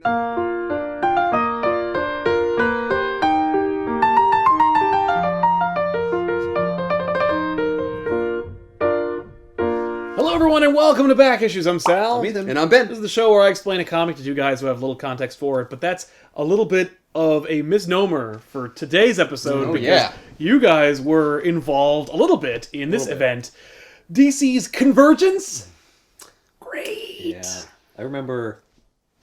Hello everyone and welcome to Back Issues. I'm Sal. I'm Ethan. And I'm Ben. This is the show where I explain a comic to two guys who have little context for it, but that's a little bit of a misnomer for today's episode because you guys were involved a little bit in this event. DC's Convergence? Great! Yeah. I remember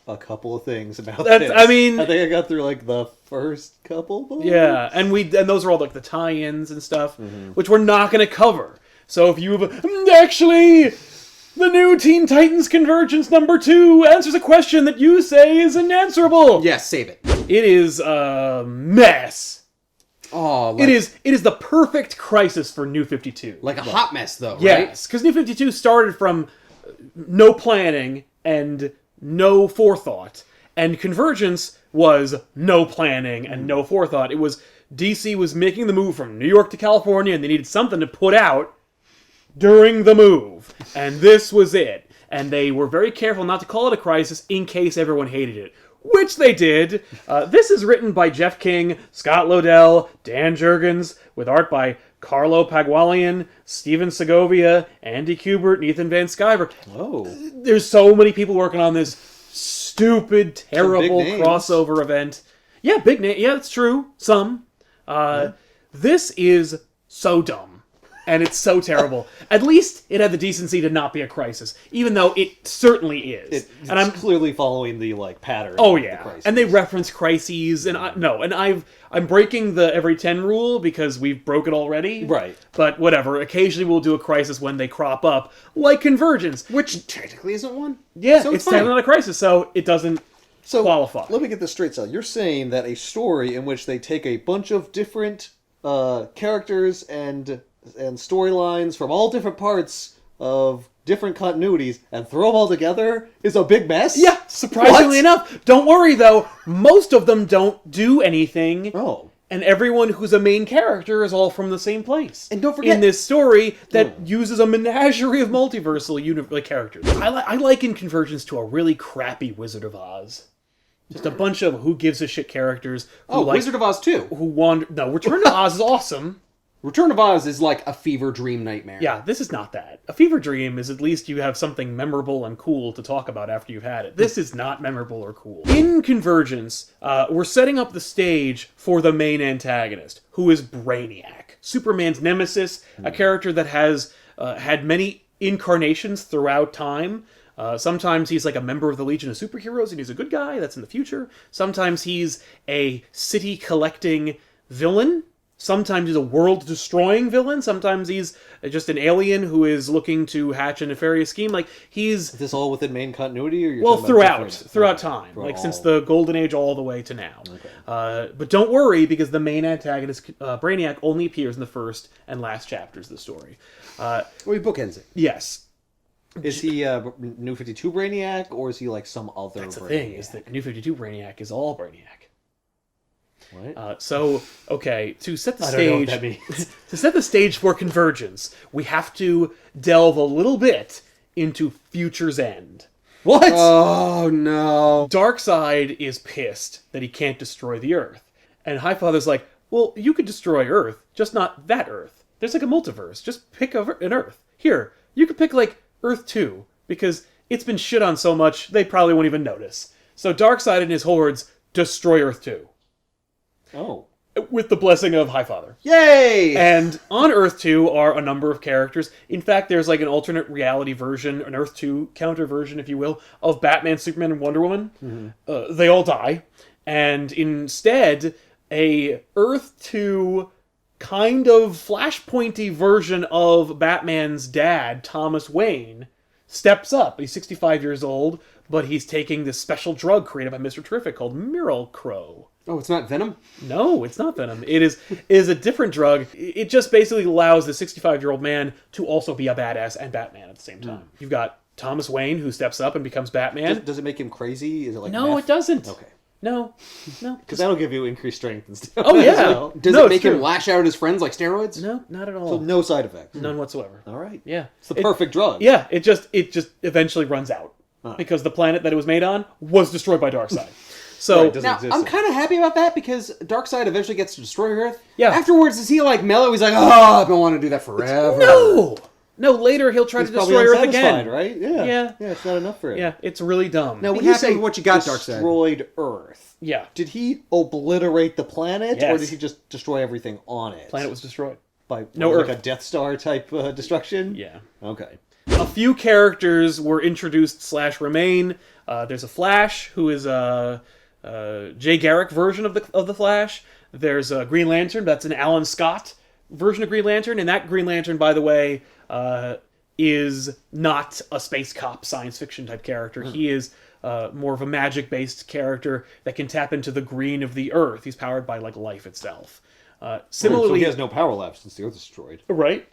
a couple of things about this. I think I got through like the first couple books. Yeah, and those are all like the tie-ins and stuff, which we're not going to cover. So if you have actually, the new Teen Titans Convergence #2 answers a question that you say is unanswerable. Yes, save it. It is a mess. Oh, it is the perfect crisis for New 52. Like a hot mess, though, right? Yes, because New 52 started from no planning and no forethought, and Convergence was no planning and no forethought. It was DC was making the move from New York to California, and they needed something to put out during the move, and this was it. And they were very careful not to call it a crisis in case everyone hated it, which they did. This is written by Jeff King, Scott Lobdell, Dan Jurgens, with art by Carlo Pagwalian, Steven Segovia, Andy Kubert, and Ethan Van Sciver. Oh. There's so many people working on this stupid, terrible crossover event. Yeah, big name. Yeah, it's true. Some. This is so dumb. And it's so terrible. At least it had the decency to not be a crisis, even though it certainly is. I'm clearly following the pattern. Oh yeah, and they reference crises, and I'm breaking the every 10 rule because we've broke it already. Right. But whatever. Occasionally we'll do a crisis when they crop up, like Convergence, which technically isn't one. Yeah, so it's technically not a crisis, so it doesn't qualify. Let me get this straight, Sal. You're saying that a story in which they take a bunch of different characters and storylines from all different parts of different continuities and throw them all together is a big mess? Yeah, surprisingly enough. Don't worry, though. Most of them don't do anything. Oh. And everyone who's a main character is all from the same place. And don't forget... in this story that uses a menagerie of multiversal characters. I liken Convergence to a really crappy Wizard of Oz. Just a bunch of who gives a shit characters. Wizard of Oz 2. No, Return to Oz is awesome. Return of Oz is like a fever dream nightmare. Yeah, this is not that. A fever dream is at least you have something memorable and cool to talk about after you've had it. This is not memorable or cool. In Convergence, we're setting up the stage for the main antagonist, who is Brainiac, Superman's nemesis, a character that has had many incarnations throughout time. Sometimes he's like a member of the Legion of Superheroes and he's a good guy, that's in the future. Sometimes he's a city-collecting villain. Sometimes he's a world-destroying villain. Sometimes he's just an alien who is looking to hatch a nefarious scheme. Is this all within main continuity? Or you're throughout time. Since the Golden Age all the way to now. Okay. But don't worry, because the main antagonist, Brainiac, only appears in the first and last chapters of the story. He bookends it. Yes. Is he New 52 Brainiac, or is he like some other That's the Brainiac? thing, is that New 52 Brainiac is all Brainiac. What? To set the stage, I don't know what that means. To set the stage for Convergence, we have to delve a little bit into Future's End. What? Oh no! Darkseid is pissed that he can't destroy the Earth, and Highfather's like, "Well, you could destroy Earth, just not that Earth. There's like a multiverse. Just pick an Earth. Here, you could pick like Earth 2 because it's been shit on so much they probably won't even notice." So Darkseid and his hordes destroy Earth 2. Oh. With the blessing of Highfather. Yay! And on Earth 2 are a number of characters. In fact, there's like an alternate reality version, an Earth 2 counter version, if you will, of Batman, Superman, and Wonder Woman. Mm-hmm. They all die. And instead, a Earth 2 kind of flashpointy version of Batman's dad, Thomas Wayne, steps up. He's 65 years old, but he's taking this special drug created by Mr. Terrific called Miracle-Crow. Oh, it's not Venom? No, it's not Venom. It is a different drug. It just basically allows the 65-year-old man to also be a badass and Batman at the same time. You've got Thomas Wayne, who steps up and becomes Batman. Does it make him crazy? Is it like No, meth? it doesn't. Okay. No. Because that'll give you increased strength and stuff. Oh, yeah. Does it make him lash out at his friends like steroids? No, not at all. So no side effects? None whatsoever. All right. Yeah. It's the perfect drug. Yeah, it just eventually runs out. because the planet that it was made on was destroyed by Darkseid. So Right, doesn't Now, exist I'm in- kind of happy about that because Darkseid eventually gets to destroy Earth. Yeah. Afterwards, is he like mellow? He's like, oh, I've been wanting to do that forever. no, later he'll try He's to probably destroy Earth unsatisfied, again. right? Yeah. Yeah. Yeah, it's not enough for him. Yeah, it's really dumb. Now, Be when you happy say with what you got, Darkseid. destroyed Earth, Yeah, did he obliterate the planet, or Yes. did he just destroy everything on it? planet was destroyed. by No like Earth. a Death Star type destruction. Yeah. Okay. A few characters were introduced / remain. There's a Flash who is a Jay Garrick version of the Flash. There's a Green Lantern. That's an Alan Scott version of Green Lantern, and that Green Lantern, by the way, is not a space cop science fiction type character. He is more of a magic-based character that can tap into the green of the Earth. He's powered by like life itself. So Similarly, he has no power left since the Earth is destroyed. right?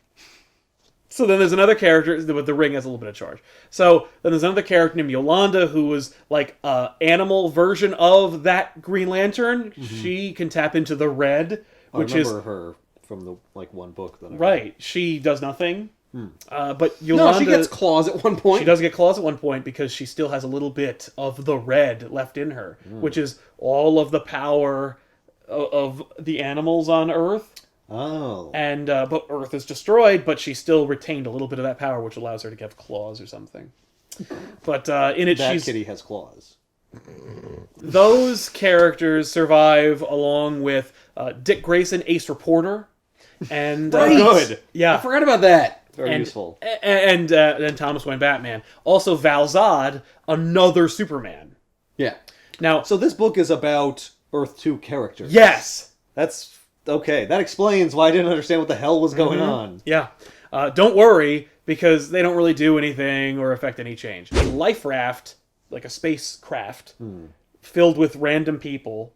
So then there's another character, but the ring has a little bit of charge. So then there's another character named Yolanda who was like an animal version of that Green Lantern. She can tap into the red, which I is remember her from the one book that I read. right. She does nothing. But Yolanda, No, she gets claws at one point. she does get claws at one point because she still has a little bit of the red left in her, which is all of the power of the animals on Earth. Oh. And but Earth is destroyed, but she still retained a little bit of that power, which allows her to have claws or something. But in it, That she's kitty has claws. those characters survive along with Dick Grayson, Ace Reporter, and Right. Good. I yeah, forgot about that. Very and, useful. and Thomas Wayne Batman, also Val Zod, another Superman. Yeah. Now, So this book is about Earth 2 characters. yes, That's okay. That explains why I didn't understand what the hell was going on. yeah, don't worry because they don't really do anything or affect any change. A life raft, like a spacecraft, filled with random people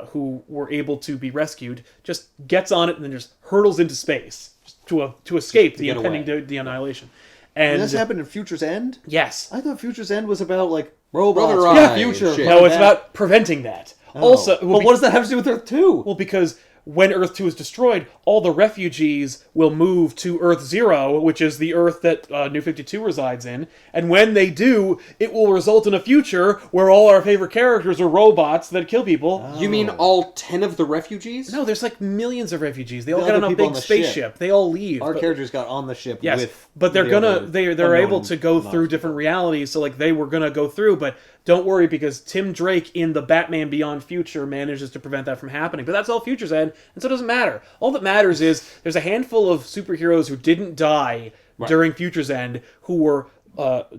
who were able to be rescued, just gets on it and then just hurtles into space just to escape the get impending away. the annihilation. And And this happened in Future's End? yes, I thought Future's End was about, like, robots Brother from Eye the future. and shit. no, it's That- about preventing that. Oh. Also, But what does that have to do with Earth 2? well, because when Earth 2 is destroyed, all the refugees will move to Earth 0, which is the Earth that New 52 resides in. And when they do, it will result in a future where all our favorite characters are robots that kill people. You mean all 10 of the refugees? No, there's like millions of refugees. They all The get other on a people big on the spaceship. ship. They all leave. Our but- characters got on the ship Yes, with but they're the gonna other they're able unknown to go through monster. different realities. So like they were gonna go through, but don't worry because Tim Drake in the Batman Beyond Future manages to prevent that from happening. But that's all Future's End, and so it doesn't matter. All that matters is there's a handful of superheroes who didn't die during Future's End who were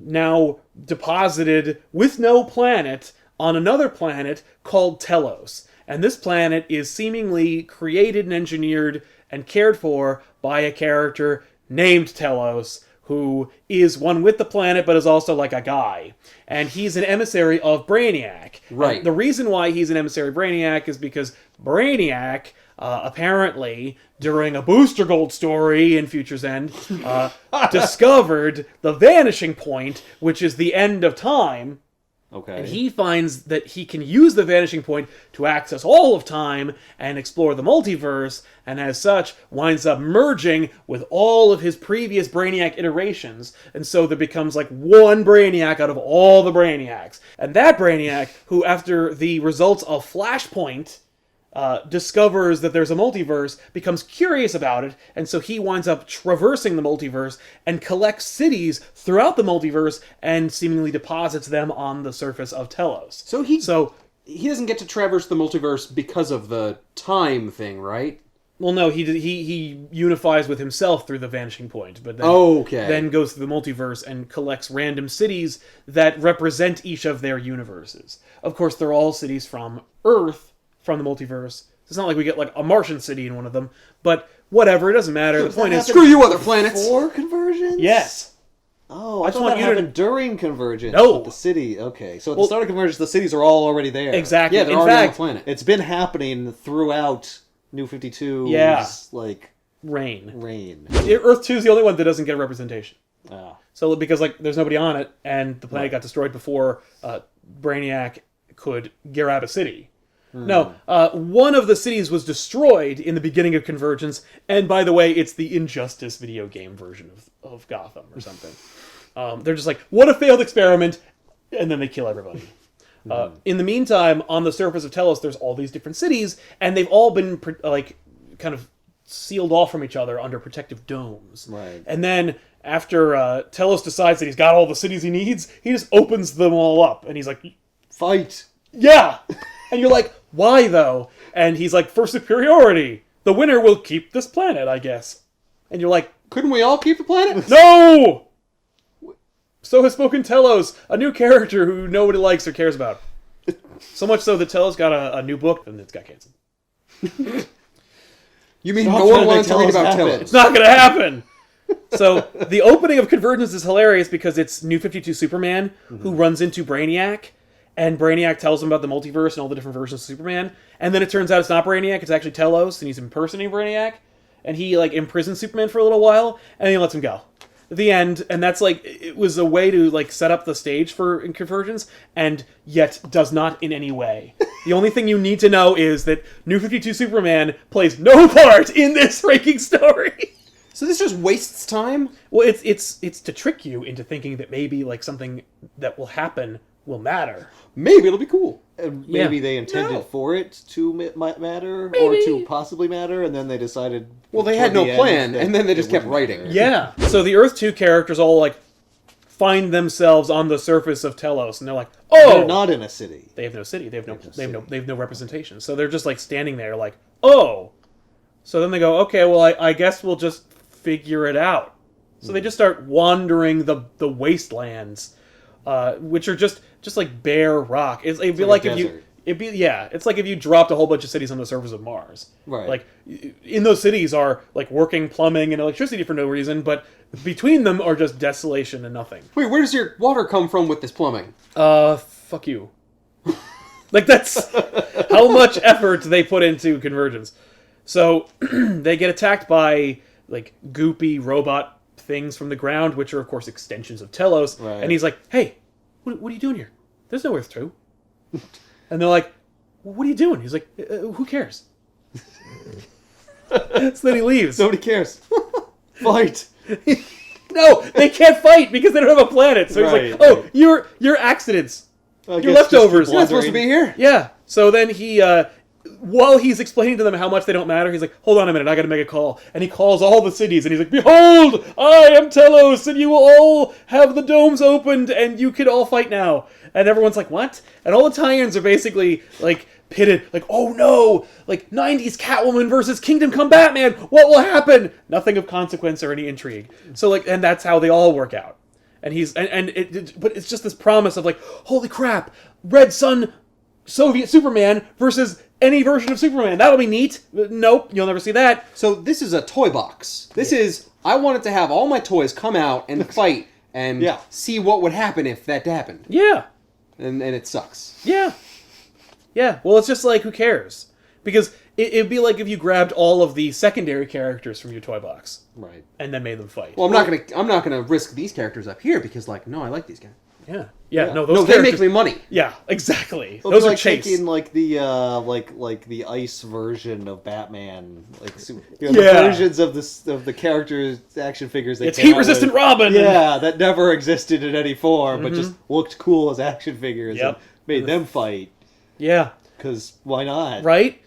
now deposited with no planet on another planet called Telos. And this planet is seemingly created and engineered and cared for by a character named Telos, who is one with the planet but is also like a guy. And he's an emissary of Brainiac. Right. And the reason why he's an emissary of Brainiac is because Brainiac, apparently, during a Booster Gold story in Future's End, discovered the vanishing point, which is the end of time. Okay. And he finds that he can use the vanishing point to access all of time and explore the multiverse, and as such winds up merging with all of his previous Brainiac iterations, and so there becomes like one Brainiac out of all the Brainiacs. And that Brainiac, who after the results of Flashpoint discovers that there's a multiverse, becomes curious about it, and so he winds up traversing the multiverse and collects cities throughout the multiverse and seemingly deposits them on the surface of Telos. So he So, doesn't get to traverse the multiverse because of the time thing, right? well, no, he unifies with himself through the vanishing point, but then, Okay. then goes through the multiverse and collects random cities that represent each of their universes. Of course, they're all cities from Earth, from the multiverse. It's not like we get like a Martian city in one of them, but whatever, it doesn't matter. The point is, Screw you, other planets! For Convergence? yes. Oh, I just thought want that you to- happened during Convergence. No. with the city. Okay, so at Well- the start of Convergence, the cities are all already there. Exactly. Yeah, they're In already on the fact, planet. It's been happening throughout New 52's, Yeah. like, rain. reign. Earth 2 is the only one that doesn't get representation. Ah. So because like there's nobody on it, and the planet got destroyed before Brainiac could grab a city. No, one of the cities was destroyed in the beginning of Convergence, and by the way, it's the Injustice video game version of Gotham or something. They're just like, what a failed experiment. and then they kill everybody. In the meantime, on the surface of Telos, there's all these different cities, and they've all been kind of sealed off from each other under protective domes. Right. And then after Telos decides that he's got all the cities he needs, he just opens them all up, and he's like, Fight! yeah! And you're like, why though? And he's like, for superiority. The winner will keep this planet, I guess. And you're like, Couldn't we all keep the planet? no! So has spoken Telos, a new character who nobody likes or cares about. So much so that Telos got a new book, and it's got canceled. You mean Stop no trying one to wants to make read Telos about happen. Telos? It's not gonna happen! So, the opening of Convergence is hilarious because it's New 52 Superman who runs into Brainiac, and Brainiac tells him about the multiverse and all the different versions of Superman, and then it turns out it's not Brainiac, it's actually Telos, and he's impersonating Brainiac, and he, imprisons Superman for a little while, and he lets him go. The end, and that's, it was a way to, set up the stage for Convergence, and yet does not in any way. The only thing you need to know is that New 52 Superman plays no part in this freaking story! So this just wastes time? Well, it's to trick you into thinking that maybe something that will happen will matter. Maybe it'll be cool. And maybe Yeah. they intended No. for it to matter, or Maybe. to possibly matter, and then they decided... Well, they toward had no the end plan, that and then they it just kept wouldn't writing. matter. Yeah. So the Earth 2 characters all find themselves on the surface of Telos, and they're like, "Oh, They're not in a city. they have no city. They have no They have no they have no representation. So they're just standing there like, "Oh." So then they go, "Okay, well I guess we'll just figure it out." So they just start wandering the wastelands, which are just like bare rock. It'd be like like a if you desert. it's like if you dropped a whole bunch of cities on the surface of Mars. Right. In those cities are working plumbing and electricity for no reason, but between them are just desolation and nothing. Wait, where does your water come from with this plumbing? Fuck you. That's how much effort they put into Convergence. So they get attacked by goopy robot things from the ground, which are of course extensions of Telos. Right. And he's like, "Hey, what are you doing here? There's no Earth 2." And they're like, "What are you doing?" He's like, "Who cares?" So then he leaves. Nobody cares. Fight! No, they can't fight because they don't have a planet. So he's Right, like, "Oh, right. you're accidents. I You're guess just leftovers." keep You're not supposed to wandering. be here? Yeah. So then he, while he's explaining to them how much they don't matter, he's like, "Hold on a minute, I gotta make a call." And he calls all the cities, and he's like, "Behold, I am Telos, and you will all have the domes opened, and you can all fight now." And everyone's like, "What?" And all the tie-ins are basically, pitted, "Oh no, 90s Catwoman versus Kingdom Come Batman, what will happen?" Nothing of consequence or any intrigue. So, and that's how they all work out. And but it's just this promise of holy crap, Red Sun Soviet Superman versus any version of Superman. That'll be neat. Nope, you'll never see that. So this is a toy box. This is, I wanted to have all my toys come out and fight and Yeah. see what would happen if that happened. Yeah, And it sucks. yeah, yeah. Well, it's just who cares? Because it'd be like if you grabbed all of the secondary characters from your toy box Right. and then made them fight. Well, I'm not gonna risk these characters up here because no, I like these guys. yeah. No, those No, they characters. make me money. Yeah, exactly. Well, Those it's are chase. taking the ice version of Batman, the Yeah. versions of the characters action figures. They It's came out heat-resistant with. Robin. Yeah, that never existed in any form, but just looked cool as action figures. Yep. And made them fight Yeah. because why not? Right?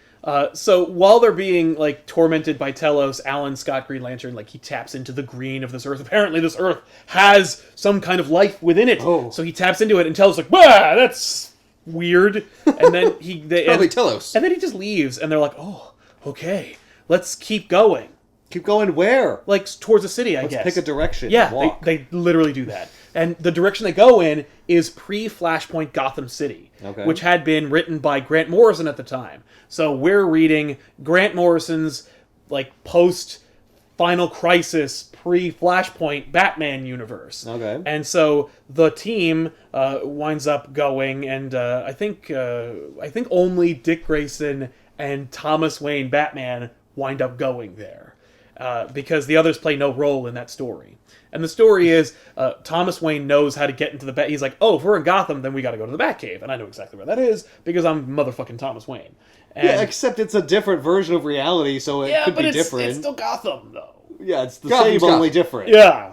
So while they're being tormented by Telos, Alan Scott Green Lantern he taps into the green of this Earth. Apparently, this Earth has some kind of life within it. Oh. So he taps into it, and Telos "Bah, that's weird." And then Probably Telos. and then he just leaves, and they're like, "Oh, okay, let's keep going." Keep going where? Towards the city, I Let's guess. pick a direction. Yeah, and walk. they literally do that. And the direction they go in is pre-Flashpoint Gotham City, Okay. which had been written by Grant Morrison at the time. So we're reading Grant Morrison's post-Final Crisis, pre-Flashpoint Batman universe. Okay. And so the team winds up going, and I think only Dick Grayson and Thomas Wayne Batman wind up going there. Because the others play no role in that story. And the story is, Thomas Wayne knows how to get into the Bat. He's like, "Oh, if we're in Gotham, then we got to go to the Batcave," and I know exactly where that is because I'm motherfucking Thomas Wayne. And, Yeah, except it's a different version of reality, so it could but be it's different. still Gotham though. Yeah, it's the Gotham's same, only Gotham. different. Yeah,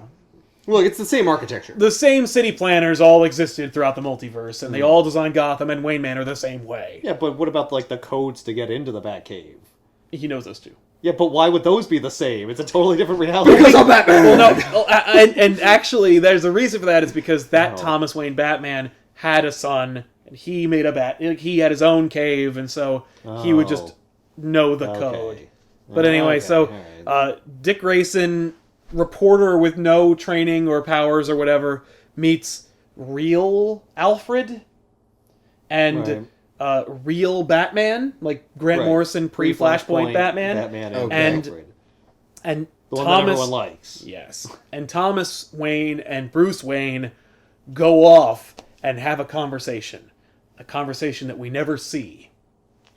Look, it's the same architecture. The same city planners all existed throughout the multiverse, and they all designed Gotham and Wayne Manor the same way. Yeah, but what about like the codes to get into the Batcave? He knows those two. Yeah, but why would those be the same? It's a totally different reality. Because I'm Batman! Well, no, and actually, there's a reason for that. Is because that Thomas Wayne Batman had a son, and he made he had his own cave, and so he would just know the code. But anyway, Dick Grayson, reporter with no training or powers or whatever, meets real Alfred and real Batman, like Grant Morrison pre-Flashpoint Batman, and the one Thomas, that everyone likes. Yes, and Thomas Wayne and Bruce Wayne go off and have a conversation that we never see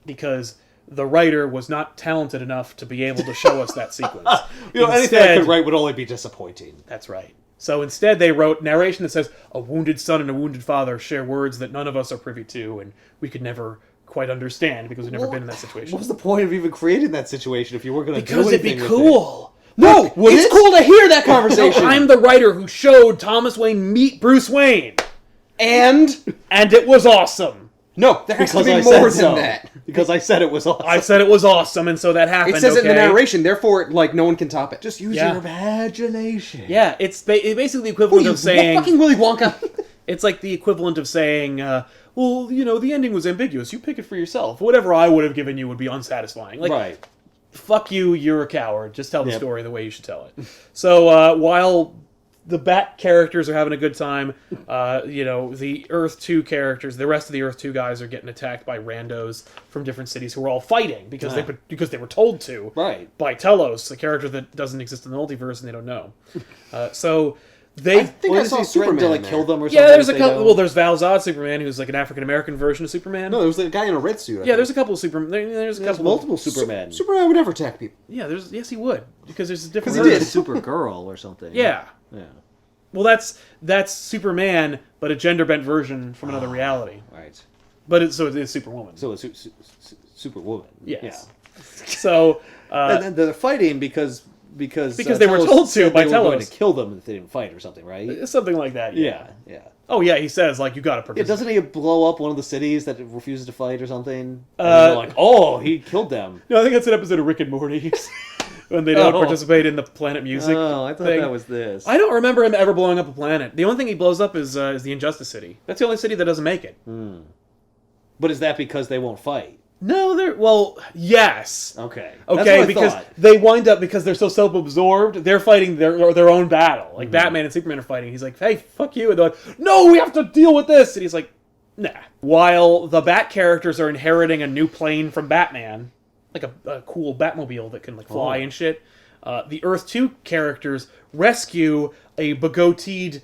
because the writer was not talented enough to be able to show us that sequence. Anything I could write would only be disappointing. That's right. So instead they wrote narration that says, a wounded son and a wounded father share words that none of us are privy to, and we could never quite understand because we've never been in that situation. What was the point of even creating that situation if you weren't going to do Because it'd anything be cool. No! It's cool to hear that conversation! No, I'm the writer who showed Thomas Wayne meet Bruce Wayne. And it was awesome. No, there has to be I more said than so. that. Because I said it was awesome. I said it was awesome, and so that happened. It says it in the narration, therefore, like, no one can top it. Just use your imagination. Yeah, it's basically the equivalent of saying... fucking Willy Wonka? It's like the equivalent of saying, well, you know, the ending was ambiguous. You pick it for yourself. Whatever I would have given you would be unsatisfying. Like, Right. Fuck you, you're a coward. Just tell the story the way you should tell it. So, while the Bat characters are having a good time, the Earth 2 characters, the rest of the Earth 2 guys are getting attacked by randos from different cities who are all fighting because they were told to. Right. By Telos, a character that doesn't exist in the multiverse and they don't know. I think I saw he Superman to like there. kill them or something? Yeah, there's a couple. Well, there's Val Zod Superman, who's like an African American version of Superman. No, there was a guy in a red suit. Yeah, there's a couple of Superman. There's a couple multiple Supermen. Superman would never attack people. Yeah, yes, he would because there's a different. Because he did Supergirl or something. Yeah. Yeah. Well, that's Superman, but a gender bent version from another reality. Right. But it is Superwoman. So it's Superwoman. Yes. Yeah. So and then they're fighting because they were told to by Telos. Going to kill them if they didn't fight or something, right? Something like that. Yeah. Oh yeah, he says like you got to participate. Yeah, doesn't he blow up one of the cities that refuses to fight or something? And like, oh, he killed them. No, I think that's an episode of Rick and Morty. When they don't participate in the planet music. Oh, I thought that was this. I don't remember him ever blowing up a planet. The only thing he blows up is the Injustice City. That's the only city that doesn't make it. But is that because they won't fight? No, yes. Okay. Okay, because they wind up, because they're so self-absorbed, they're fighting their own battle. Like, Batman and Superman are fighting. He's like, hey, fuck you. And they're like, no, we have to deal with this. And he's like, nah. While the Bat characters are inheriting a new plane from Batman, like a cool Batmobile that can like fly and shit, the Earth 2 characters rescue a begoatied,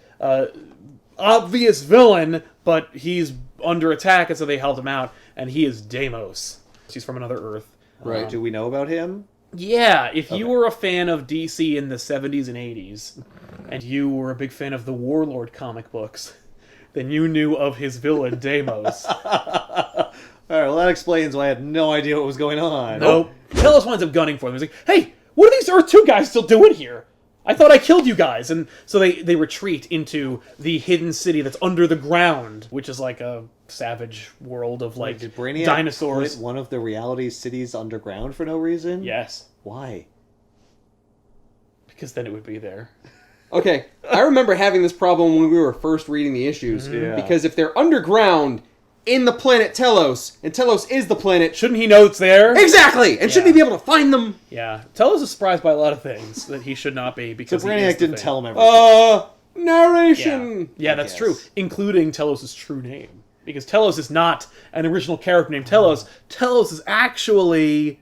obvious villain, but he's under attack, and so they held him out, and he is Deimos. He's from another Earth. Right. Do we know about him? Yeah, if you were a fan of DC in the 70s and 80s, and you were a big fan of the Warlord comic books, then you knew of his villain, Deimos. Alright, well that explains why I had no idea what was going on. Nope. Telos winds up gunning for them. He's like, hey, what are these Earth 2 guys still doing here? I thought I killed you guys. And so they retreat into the hidden city that's under the ground, which is like a savage world of like Did Brainiac dinosaurs. put one of the reality cities underground for no reason? Yes. Why? Because then it would be there. Okay, I remember having this problem when we were first reading the issues. Yeah. Because if they're underground in the planet Telos, and Telos is the planet... Shouldn't he know it's there? Exactly! And shouldn't he be able to find them? Yeah. Telos is surprised by a lot of things that he should not be, So because Brainiac didn't tell him everything. Narration! Yeah, that's guess. true. Including Telos' true name. Because Telos is not an original character named Telos. Telos is actually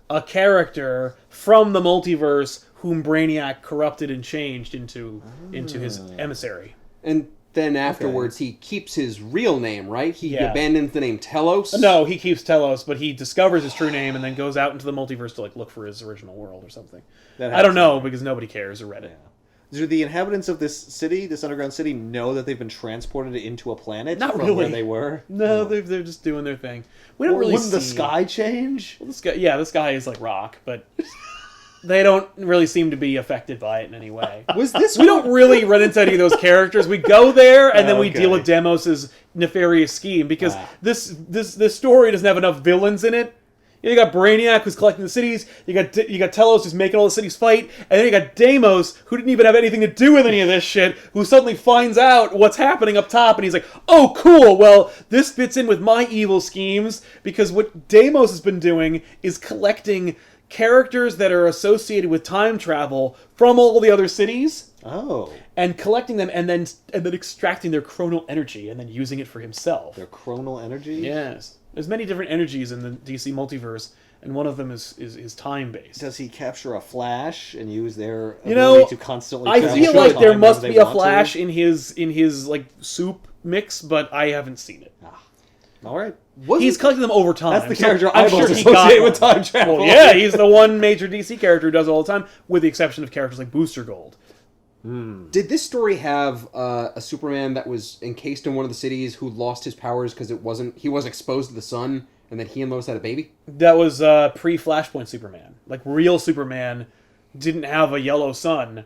a character from the multiverse whom Brainiac corrupted and changed into his emissary. And then afterwards, he keeps his real name, right? He Yeah. abandons the name Telos? No, he keeps Telos, but he discovers his true name and then goes out into the multiverse to like look for his original world or something. I don't know, because nobody cares or read it. Do the inhabitants of this city, this underground city, know that they've been transported into a planet Not from really. where they were? No, they're just doing their thing. We don't really Wouldn't the see- sky change? Well, this guy is like rock, but They don't really seem to be affected by it in any way. Was this We don't really run into any of those characters. We go there, and then we Okay. deal with Deimos' nefarious scheme, because this story doesn't have enough villains in it. You got Brainiac, who's collecting the cities. You got Telos, who's making all the cities fight, and then you got Deimos, who didn't even have anything to do with any of this shit, who suddenly finds out what's happening up top, and he's like, "Oh, cool. Well, this fits in with my evil schemes, because what Deimos has been doing is collecting characters that are associated with time travel from all the other cities." Oh, And collecting them, and then extracting their chronal energy, and then using it for himself. their chronal energy. Yes. There's many different energies in the DC multiverse, and one of them is time-based. Does he capture a Flash and use their You ability know, to constantly? I travel feel through like time there whenever must they be a want to? Flash in his like soup mix, but I haven't seen it. All right. He's collecting them over time. That's the so character I'm I sure was he got associated with one. time travel. Well, yeah, he's the one major DC character who does it all the time, with the exception of characters like Booster Gold. Did this story have a Superman that was encased in one of the cities who lost his powers because he wasn't exposed to the sun, and then he and Lois had a baby? That was pre-Flashpoint Superman. Like, real Superman didn't have a yellow sun,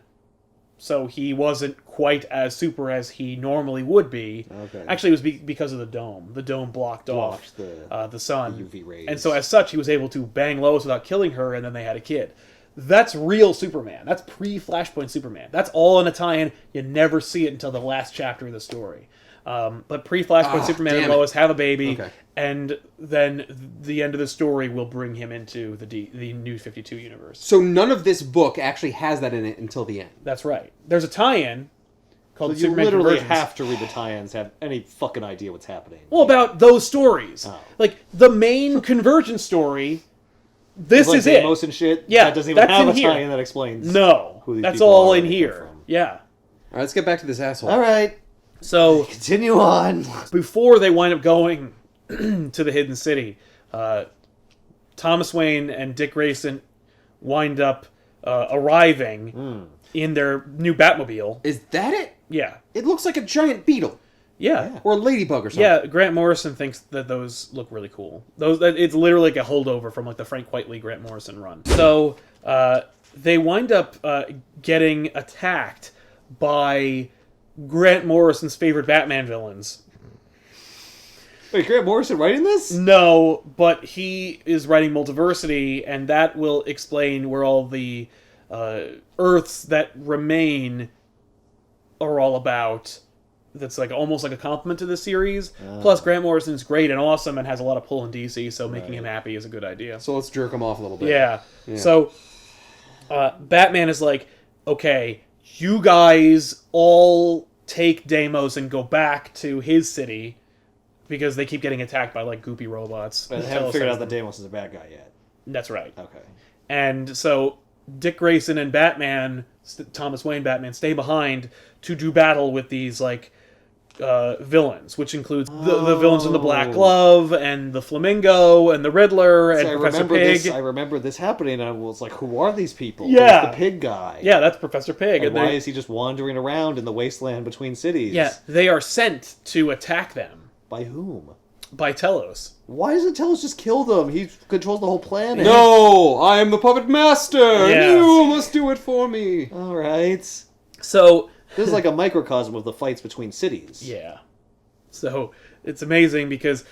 so he wasn't quite as super as he normally would be. Okay. Actually, it was because of the dome. The dome blocked off the sun. UV rays. And so as such, he was able to bang Lois without killing her, and then they had a kid. That's real Superman. That's pre-Flashpoint Superman. That's all in a tie-in. You never see it until the last chapter of the story. But pre-Flashpoint Superman and damn it. Lois have a baby, Okay. and then the end of the story will bring him into the New 52 universe. So none of this book actually has that in it until the end. That's right. There's a tie-in called So you Superman literally Convergence. have to read the tie-ins to have any fucking idea what's happening. Well, about those stories. Oh. Like, the main Convergence story, this Like is it. Deimos and shit. Yeah, that doesn't even that's have in a here. tie-in that explains. No. Who these That's people all are, in where they here. come from. Yeah. All right, let's get back to this asshole. All right, So, continue on. before they wind up going to the Hidden City, Thomas Wayne and Dick Grayson wind up arriving in their new Batmobile. Is that it? Yeah. It looks like a giant beetle Yeah. or a ladybug or something. Yeah, Grant Morrison thinks that those look really cool. It's literally like a holdover from like the Frank Whiteley Grant Morrison run. So they wind up getting attacked by Grant Morrison's favorite Batman villains. Wait, Grant Morrison writing this? No, but he is writing Multiversity, and that will explain where all the Earths that remain are all about. That's like almost like a compliment to the series. Plus, Grant Morrison's great and awesome and has a lot of pull in DC, so making him happy is a good idea. So let's jerk him off a little bit. Yeah. So, Batman is like, okay, you guys all take Deimos and go back to his city, because they keep getting attacked by, like, goopy robots. I haven't figured out that Deimos is a bad guy yet. That's right. Okay. And so Dick Grayson and Batman, Thomas Wayne Batman, stay behind to do battle with these, like, villains, which includes the villains in the Black Glove, and the Flamingo, and the Riddler, and I Professor remember Pig. this. I remember this happening, and I was like, "Who are these people?" Yeah. There's the pig guy. Yeah, that's Professor Pig. And And why they, is he just wandering around in the wasteland between cities? yeah, they are sent to attack them By whom? by Telos. Why doesn't Telos just kill them? He controls the whole planet. No, I am the puppet master. Yeah. You must do it for me. All right. So, This is like a microcosm of the fights between cities. yeah. So, it's amazing because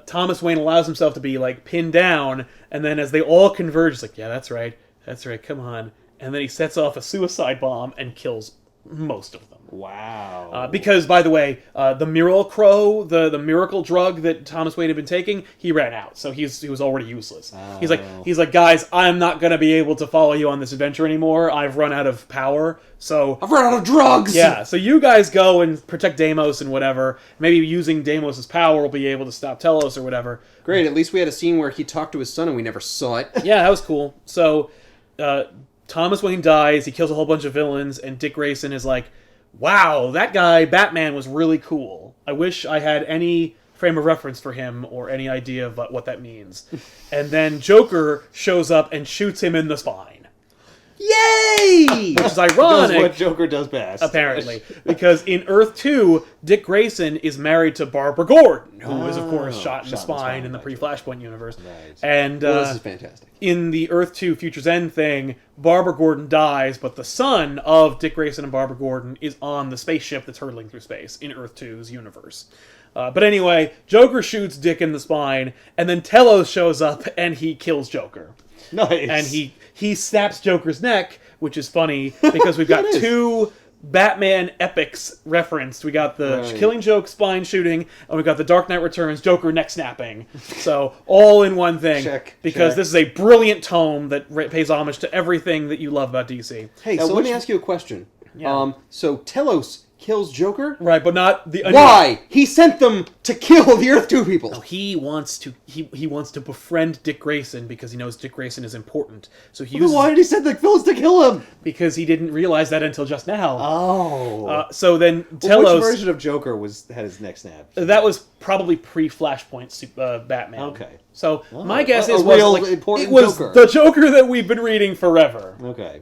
Thomas Wayne allows himself to be, like, pinned down, and then as they all converge, it's like, yeah, that's right, come on. And then he sets off a suicide bomb and kills most of them. Wow. Because, by the way, the Miracle Crow, the miracle drug that Thomas Wayne had been taking, he ran out, so he was already useless. He's like, guys, I'm not gonna be able to follow you on this adventure anymore. I've run out of power. So I've run out of drugs. yeah, so you guys go and protect Deimos and whatever. Maybe using Deimos' power will be able to stop Telos or whatever. Great. At least we had a scene where he talked to his son and we never saw it. Yeah, that was cool. So Thomas Wayne dies. He kills a whole bunch of villains, and Dick Grayson is like, wow, that guy, Batman, was really cool. I wish I had any frame of reference for him or any idea of what that means. And then Joker shows up and shoots him in the spine. Yay! which is Does ironic. what Joker does best. Apparently, because in Earth 2, Dick Grayson is married to Barbara Gordon, who is, of course, shot in the spine in the pre-Flashpoint universe. Right. And Well, this is fantastic. in the Earth 2 Future's End thing, Barbara Gordon dies, but the son of Dick Grayson and Barbara Gordon is on the spaceship that's hurtling through space in Earth 2's universe. But anyway, Joker shoots Dick in the spine, and then Telos shows up and he kills Joker. Nice. And he snaps Joker's neck, which is funny because we've got It is. two Batman epics referenced. We got the Right. Killing Joke spine shooting, and we got the Dark Knight Returns Joker neck snapping. So all in one thing. Check, Because check. this is a brilliant tome that pays homage to everything that you love about DC. Hey, Now, so let me which- ask you a question. Yeah. So Telos kills Joker? Right, but not the Why? He sent them to kill the Earth 2 people. He wants to befriend Dick Grayson because he knows Dick Grayson is important. So he Then uses why did he send the villains to kill him? because he didn't realize that until just now. Oh. So then Well, Telos. which version of Joker had his neck snapped? That was probably pre-Flashpoint Batman. Okay. So my Oh, guess a is real was, like, important it was Joker. the Joker that we've been reading forever. Okay.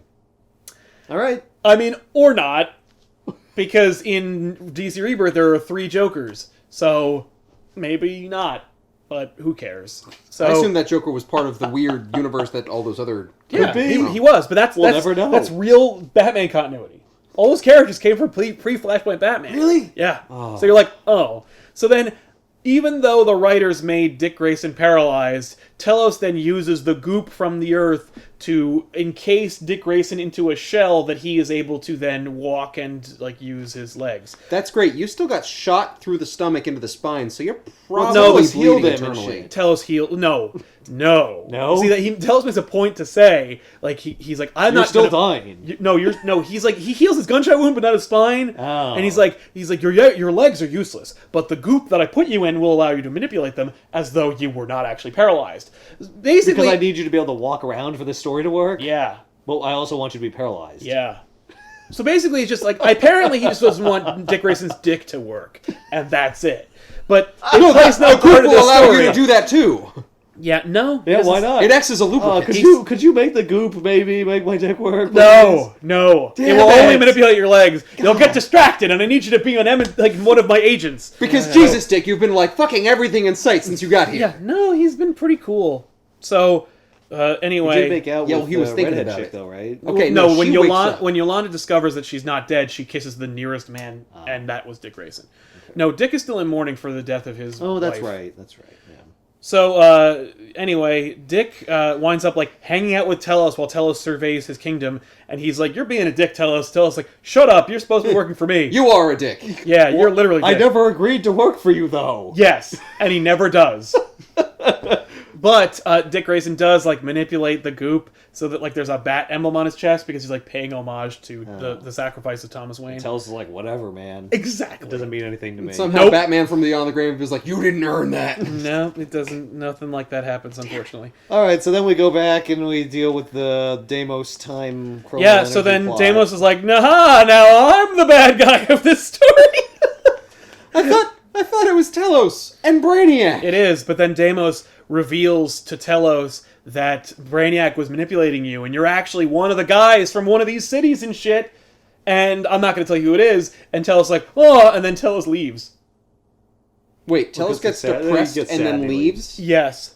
All right. I mean, or not, because in DC Rebirth there are 3 Jokers. So maybe not, but who cares? So I assume that Joker was part of the weird universe that all those other... yeah, be. he was, but that's We'll that's, never know. that's real Batman continuity. All those characters came from pre-Flashpoint Batman. Really? Yeah. Oh. So you're like, oh. So then, even though the writers made Dick Grayson paralyzed, Telos then uses the goop from the Earth to encase Dick Grayson into a shell that he is able to then walk and like use his legs. That's great. You still got shot through the stomach into the spine, so you're probably no, bleeding healed him and internally. shit. Telos heal. No. No? See that he Telos makes a point to say, like he's like, I'm You're not still gonna- dying. No. He's like he heals his gunshot wound, but not his spine. Oh. And he's like your legs are useless, but the goop that I put you in will allow you to manipulate them as though you were not actually paralyzed. Basically, Because I need you to be able to walk around for this story to work. yeah. Well, I also want you to be paralyzed. Yeah. So basically, it's just like apparently he just doesn't want Dick Grayson's dick to work, and that's it. But it plays no The part goop of will this allow story. you to do that too. Yeah, no. Yeah, because why it's- not? It acts as a lubricant. Could you make the goop maybe make my dick work? No. It Damn will only it. manipulate your legs. You'll get distracted, and I need you to be like one of my agents. Because Jesus, Dick, you've been like fucking everything in sight since you got here. Yeah, no, he's been pretty cool. So, He anyway. did make out Yeah, with well, he was the thinking redhead about chick, it. though, right? Okay, no, no, when she wakes Yolanda up. when Yolanda discovers that she's not dead, she kisses the nearest man, and that was Dick Grayson. No, Dick is still in mourning for the death of his Oh, that's wife. right. That's right. Yeah. So, anyway, Dick winds up, like, hanging out with Telos while Telos surveys his kingdom, and he's like, you're being a dick, Telos. Telos like, shut up, you're supposed to be working for me. You are a dick. Yeah, you're literally I Dick. never agreed to work for you, though. Yes, and he never does. But Dick Grayson does, like, manipulate the goop so that, like, there's a bat emblem on his chest because he's, like, paying homage to the sacrifice of Thomas Wayne. Tells us, like, whatever, man. Exactly. It doesn't mean anything to me. Somehow Nope. Batman from Beyond the Grave is like, you didn't earn that. No, it doesn't. Nothing like that happens, unfortunately. All right, so then we go back and we deal with the Deimos time. chrono Yeah, so energy then plot. Deimos is like, nah, now I'm the bad guy of this story. I thought it was Telos and Brainiac. It is, but then Deimos reveals to Telos that Brainiac was manipulating you, and you're actually one of the guys from one of these cities and shit, and I'm not going to tell you who it is, and Telos like, oh, and then Telos leaves. Wait, Telos Because gets he depressed gets and sad then and he leaves? Yes.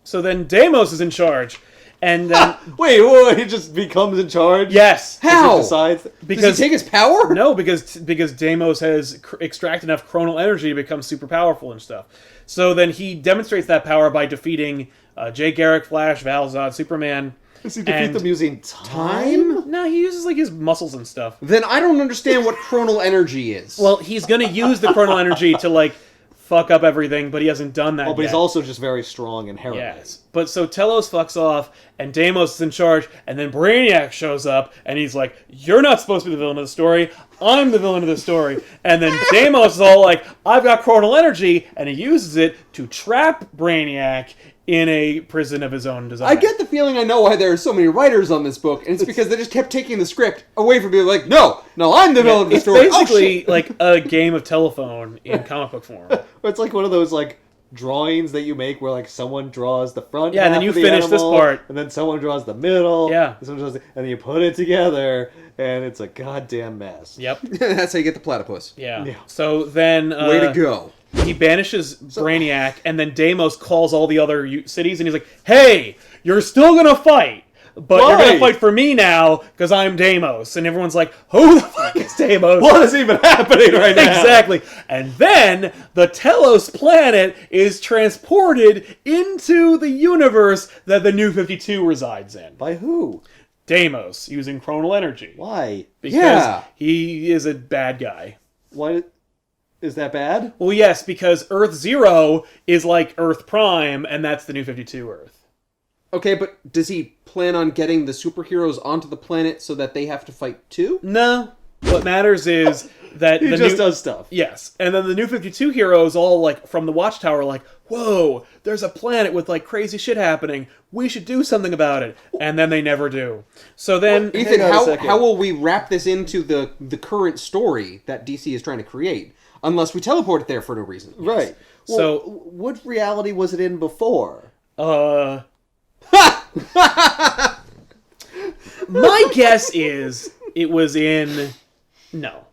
So then Deimos is in charge, and then, Wait, he just becomes in charge? yes. How? He decides. Because Does he take his power? No, because Deimos has extracted enough chronal energy to become super powerful and stuff. So then he demonstrates that power by defeating Jay Garrick, Flash, Val-Zod, Superman. Does he defeat and- them using Time? No, he uses like his muscles and stuff. Then I don't understand what chronal energy is. Well, he's gonna use the chronal energy to like fuck up everything, but he hasn't done that Oh, but yet. he's also just very strong inherently. Yes. But so Telos fucks off, and Deimos is in charge, and then Brainiac shows up, and he's like, you're not supposed to be the villain of the story, I'm the villain of the story. And then Deimos is all like, I've got chronal energy, and he uses it to trap Brainiac in a prison of his own design. I get the feeling I know why there are so many writers on this book, and it's because they just kept taking the script away from being like, no, I'm the villain of the It's story. basically Oh, shit. like a game of telephone in comic book form. Or it's like one of those, like, drawings that you make where like someone draws the front Yeah, and then half you of the finish this animal, part. and then someone draws the middle. Yeah. And, someone draws and then you put it together, and it's a goddamn mess. Yep. That's how you get the platypus. Yeah. Yeah. So then... Way to go. He banishes Brainiac, and then Deimos calls all the other cities, and he's like, "Hey, you're still gonna fight, but you're Why? gonna fight for me now, because I'm Deimos." And everyone's like, "Who the fuck is Deimos?" What is even happening right now? Exactly. And then the Telos planet is transported into the universe that the New 52 resides in. By who? Deimos, using chronal energy. Why? Because Yeah. he is a bad guy. Why? Is that bad? Well, yes, because Earth Zero is like Earth Prime, and that's the New 52 Earth. Okay, but does he plan on getting the superheroes onto the planet so that they have to fight too? No. What matters is that He the just new... does stuff. Yes, and then the New 52 heroes all, like, from the Watchtower are like, "Whoa, there's a planet with, like, crazy shit happening. We should do something about it." And then they never do. So then... Ethan, Hang on a second. how will we wrap this into the current story that DC is trying to create? Unless we teleport it there for no reason. Right. Well, So- what reality was it in before? My guess is it was in... No.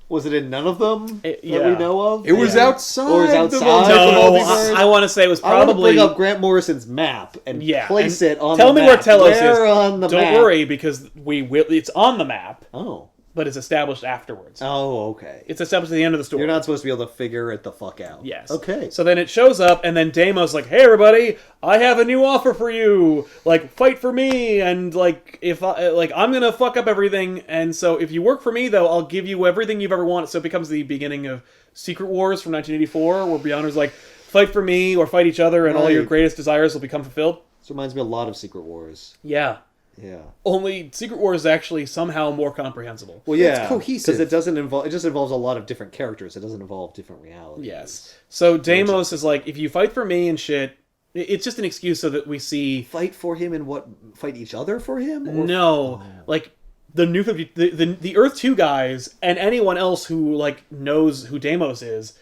Was it in none of them It- that yeah. we know of? It was outside. Or is the outside No, the multiverse? I want to say it was I want to probably... bring up Grant Morrison's map and Yeah, place and it on tell the me map. where Telos Where is. on the Don't map? worry, because it's on the map, Oh. but it's established afterwards. Oh, okay. It's established at the end of the story. You're not supposed to be able to figure it the fuck out. Yes. Okay. So then it shows up, and then Deimos like, "Hey, everybody, I have a new offer for you. Like, fight for me, and like, if I'm gonna fuck up everything, and so if you work for me, though, I'll give you everything you've ever wanted." So it becomes the beginning of Secret Wars from 1984, where Beyonder's like, "Fight for me, or fight each other, and all your Right. greatest desires will become fulfilled." This reminds me a lot of Secret Wars. Yeah. Yeah. Only Secret Wars is actually somehow more comprehensible. Well, yeah. cohesive. Because it doesn't involve. It just involves a lot of different characters. It doesn't involve different realities. Yes. So Deimos is like, if you fight for me and shit, it's just an excuse so that we see... Fight for him and what? Fight each other for him? Or No, like the new 50, the Earth 2 guys and anyone else who like knows who Deimos is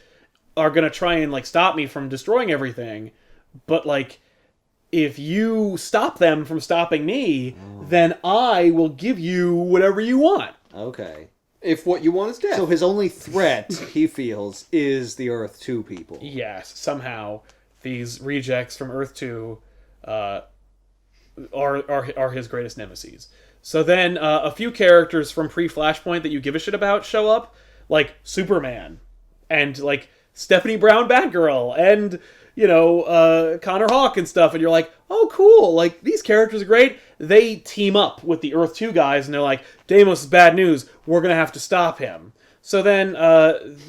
are gonna try and like stop me from destroying everything, but like if you stop them from stopping me, then I will give you whatever you want. Okay. If what you want is death. So his only threat, he feels, is the Earth 2 people. Yes, somehow these rejects from Earth 2 are his greatest nemesis. So then a few characters from pre-Flashpoint that you give a shit about show up, like Superman, and like Stephanie Brown Batgirl, and Connor Hawke and stuff, and you're like, oh cool, like these characters are great. They team up with the Earth 2 guys, and they're like, Deimos is bad news, we're gonna have to stop him. So then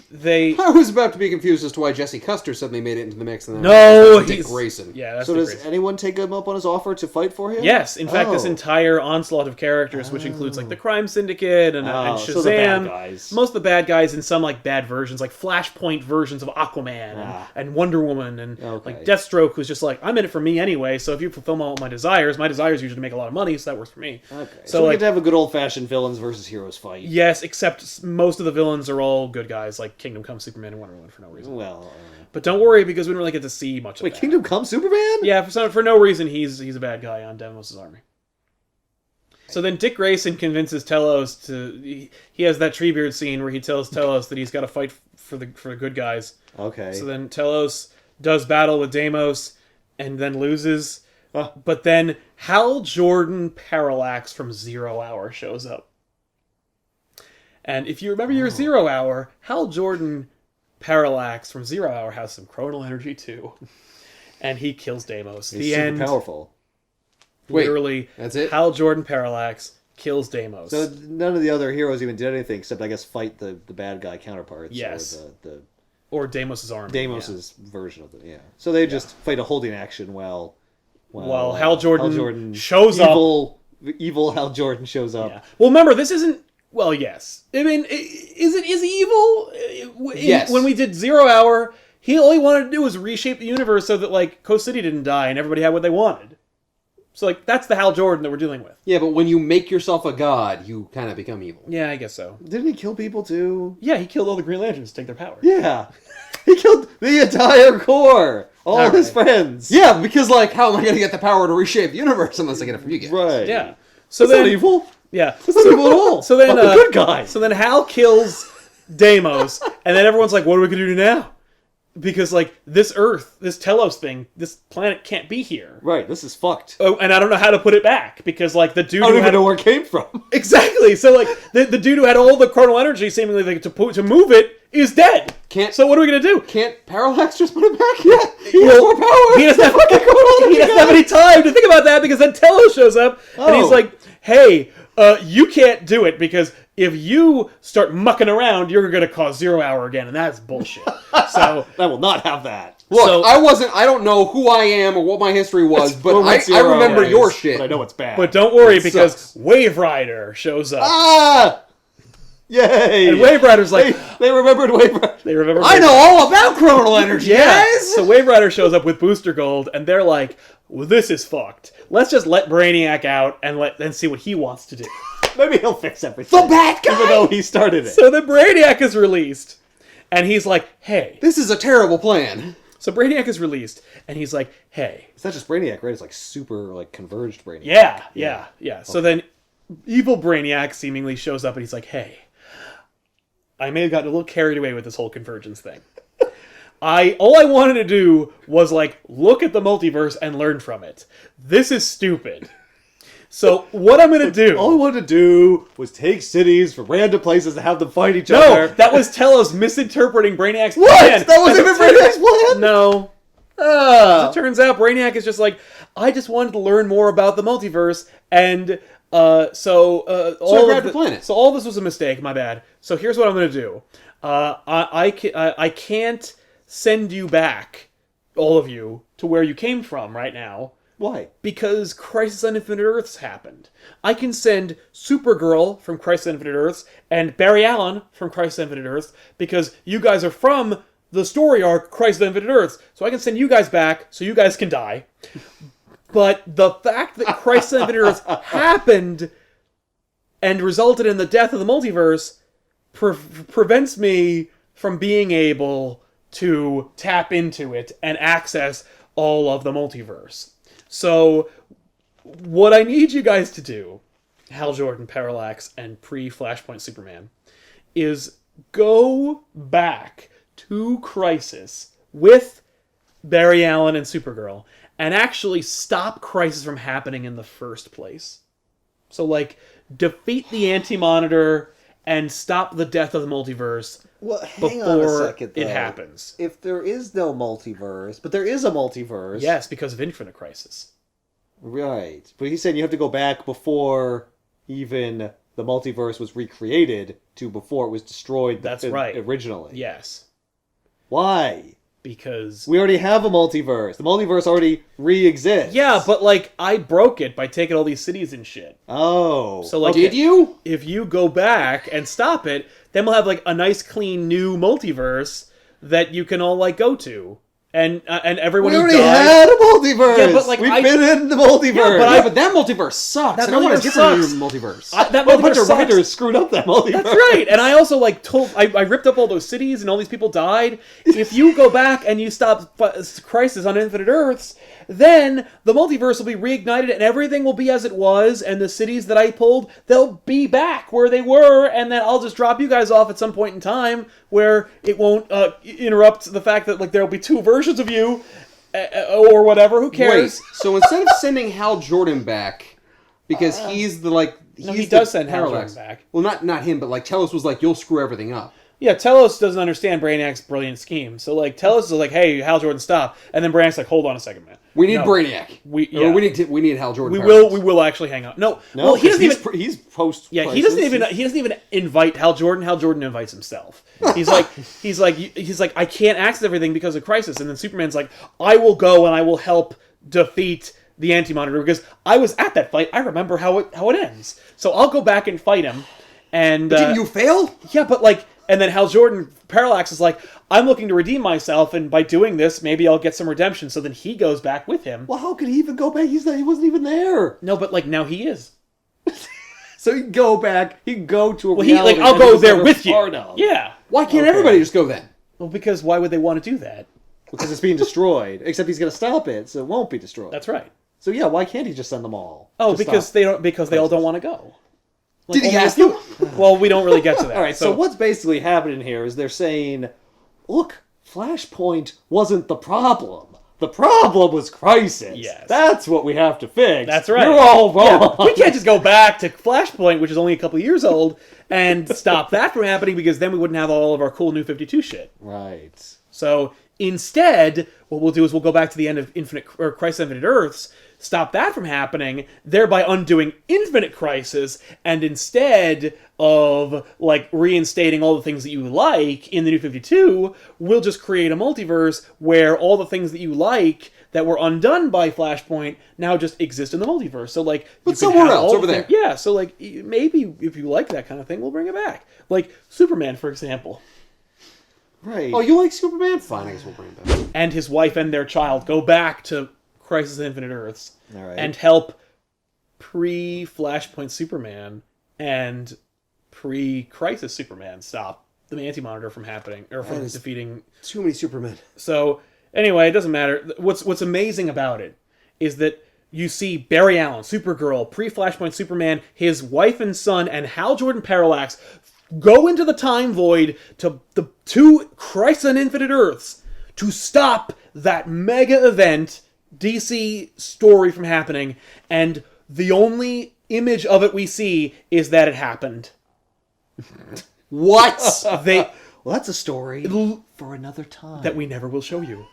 they... I was about to be confused as to why Jesse Custer suddenly made it into the mix. And then No, Dick he's... Grayson. Yeah, that's So Dick does Grayson. anyone take him up on his offer to fight for him? Yes, in fact, this Oh. entire onslaught of characters, which includes like the Crime Syndicate and Shazam, so the bad guys. most of the bad guys, and some like bad versions, like Flashpoint versions of Aquaman and Wonder Woman, and Okay. like Deathstroke, who's just like, I'm in it for me anyway. So if you fulfill all my desires usually make a lot of money, so that works for me. Okay. So So we like, get to have a good old-fashioned villains versus heroes fight. yes, except most of the villains are all good guys, like Kingdom Come Superman and Wonder Woman for no reason. Well, But don't worry, because we don't really get to see much of wait, that. Kingdom Come Superman? Yeah, for no reason, he's a bad guy on Deimos' army. So then Dick Grayson convinces Telos to... He has that Treebeard scene where he tells Telos that he's got to fight for the good guys. Okay. So then Telos does battle with Deimos and then loses. But then Hal Jordan Parallax from Zero Hour shows up. And if you remember your 0 Hour, Hal Jordan Parallax from 0 Hour has some chronal energy too. And he kills Deimos. He's The super end. powerful. Wait, Literally, that's it? Hal Jordan Parallax kills Deimos. So none of the other heroes even did anything except, I guess, fight the bad guy counterparts. Yes. Or the or Deimos' army. Deimos' version of it, yeah. So they just fight a holding action while Hal Jordan shows up. Evil Hal Jordan shows up. Yeah. Well, remember, this isn't... Well, yes. I mean, is he evil? Yes. When we did 0 Hour, all he wanted to do was reshape the universe so that, like, Coast City didn't die and everybody had what they wanted. So, like, that's the Hal Jordan that we're dealing with. Yeah, but when you make yourself a god, you kind of become evil. Yeah, I guess so. Didn't he kill people too? Yeah, he killed all the Green Lanterns to take their power. Yeah. He killed the entire Corps. All his friends. Yeah, because, like, how am I going to get the power to reshape the universe unless I get it from you guys? Right. Yeah. So That's then, not evil. Yeah. That's not evil at all. So then, I'm a good guy. So then Hal kills Deimos, and then everyone's like, what are we going to do now? Because, like, this Earth, this Telos thing, this planet can't be here. Right, this is fucked. Oh, and I don't know how to put it back, because, like, the dude I who don't even had... know where it came from. Exactly! So, like, the dude who had all the chronal energy, seemingly, like, to move it, is dead! So what are we gonna do? Can't Parallax just put it back? Yeah, he has more power. He doesn't have any time to think about that, because then Telos shows up, and he's like, hey, you can't do it, because if you start mucking around, you're gonna cause 0 hour again, and that's bullshit. So... I will not have that. Look, So- I don't know who I am or what my history was, but Well, I what's zero remember hours, your shit. But I know it's bad. But don't worry, It because sucks. Wave Rider shows up. Ah! Yay! And Wave Rider's like... They remembered Wave Rider. They remember... I know all about chronal energy, Yeah. guys! So Wave Rider shows up with Booster Gold, and they're like, well, this is fucked. Let's just let Brainiac out and see what he wants to do. Maybe he'll fix everything. The bad guy! Even though he started it. So then Brainiac is released, and he's like, hey. This is a terrible plan. So Brainiac is released, and he's like, hey. It's not just Brainiac, right? It's like super, like, converged Brainiac. Yeah. So then evil Brainiac seemingly shows up, and he's like, hey, I may have gotten a little carried away with this whole convergence thing. All I wanted to do was, like, look at the multiverse and learn from it. This is stupid. So what I'm gonna do... All I wanted to do was take cities from random places and have them fight each No, other. that was Telos misinterpreting Brainiac's What? plan. That wasn't even Brainiac's plan? No. Ah. As it turns out, Brainiac is just like, I just wanted to learn more about the multiverse, and so I grabbed the planet. So all this was a mistake. My bad. So here's what I'm going to do. I can't send you back, all of you, to where you came from right now. Why? Because Crisis on Infinite Earths happened. I can send Supergirl from Crisis on Infinite Earths and Barry Allen from Crisis on Infinite Earths because you guys are from the story arc Crisis on Infinite Earths. So I can send you guys back so you guys can die. But the fact that Crisis on Infinite Earths happened and resulted in the death of the multiverse prevents me from being able to tap into it and access all of the multiverse. So, what I need you guys to do, Hal Jordan, Parallax, and pre-Flashpoint Superman, is go back to Crisis with Barry Allen and Supergirl and actually stop Crisis from happening in the first place. So, like, defeat the Anti-Monitor and stop the death of the multiverse Well, hang on a before second, though. it happens. If there is no multiverse, but there is a multiverse. Yes, because of Infinite Crisis. Right. But he's saying you have to go back before even the multiverse was recreated to before it was destroyed That's right. originally. Yes. Why? Because... We already have a multiverse. The multiverse already re-exists. Yeah, but, like, I broke it by taking all these cities and shit. Oh. So, like, Did you? if you go back and stop it, then we'll have, like, a nice, clean, new multiverse that you can all, like, go to. And everyone We who already died... had a multiverse! Yeah, but, like, We've been in the multiverse! but But that multiverse sucks. That and I want multiverse a different sucks. multiverse. That Well, a bunch multiverse of sucks. writers screwed up that multiverse. That's right. And I also, like, I ripped up all those cities and all these people died. If you go back and you stop Crisis on Infinite Earths, then the multiverse will be reignited and everything will be as it was, and the cities that I pulled, they'll be back where they were, and then I'll just drop you guys off at some point in time where it won't interrupt the fact that, like, there'll be two versions of you or whatever. Who cares? Wait, so instead of sending Hal Jordan back, because he's the, like... No, he's he does the send Hal Parallax. Jordan back. Well, not him, but, like, Telos was like, you'll screw everything up. Yeah, Telos doesn't understand Brainiac's brilliant scheme. So, like, Telos is like, hey, Hal Jordan, stop. And then Brainiac's like, hold on a second, man. We need No. Brainiac. We need Hal Jordan. We Parallax. will actually hang out. No, No, well, he doesn't he's, even. he's post. Yeah, he doesn't even invite Hal Jordan. Hal Jordan invites himself. He's like, I can't access everything because of Crisis. And then Superman's like, I will go and I will help defeat the Anti-Monitor because I was at that fight. I remember how it ends. So I'll go back and fight him. And Didn't you fail? yeah, but like And then Hal Jordan, Parallax, is like, I'm looking to redeem myself, and by doing this, maybe I'll get some redemption. So then he goes back with him. Well, how could he even go back? He wasn't even there. No, but, like, now he is. So he can go back. He can go to a Well, he, reality like, I'll that he go was there never with you. part of. Yeah. Why can't Okay. everybody just go then? Well, because why would they want to do that? Because it's being destroyed. Except he's going to stop it, so it won't be destroyed. That's right. So yeah, why can't he just send them all? Oh, to because stop? they don't. Because they all don't want to go. Like, Did he only a ask few- them? Well, we don't really get to that. All right, so what's basically happening here is they're saying, look, Flashpoint wasn't the problem. The problem was Crisis. Yes. That's what we have to fix. That's right. You're all Yeah, wrong. we can't just go back to Flashpoint, which is only a couple years old, and stop that from happening, because then we wouldn't have all of our cool New 52 shit. Right. So instead, what we'll do is we'll go back to the end of Crisis Infinite Earths, stop that from happening, thereby undoing Infinite Crisis, and instead of, like, reinstating all the things that you like in the New 52, we'll just create a multiverse where all the things that you like that were undone by Flashpoint now just exist in the multiverse. So, like, But you can somewhere have else, all over the there. Yeah, so, like, maybe if you like that kind of thing, we'll bring it back. Like, Superman, for example. Right. Oh, you like Superman? Fine, I guess we'll bring it back. And his wife and their child go back to Crisis on Infinite Earths All right. and help pre-Flashpoint Superman and pre-Crisis Superman stop the Anti-Monitor from happening, or from is- defeating. Too many Supermen. So, anyway, it doesn't matter. What's amazing about it is that you see Barry Allen, Supergirl, pre-Flashpoint Superman, his wife and son, and Hal Jordan Parallax go into the time void to the two Crisis on Infinite Earths to stop that mega event DC story from happening, and the only image of it we see is that it happened. What? They well, that's a story for another time. that we never will show you.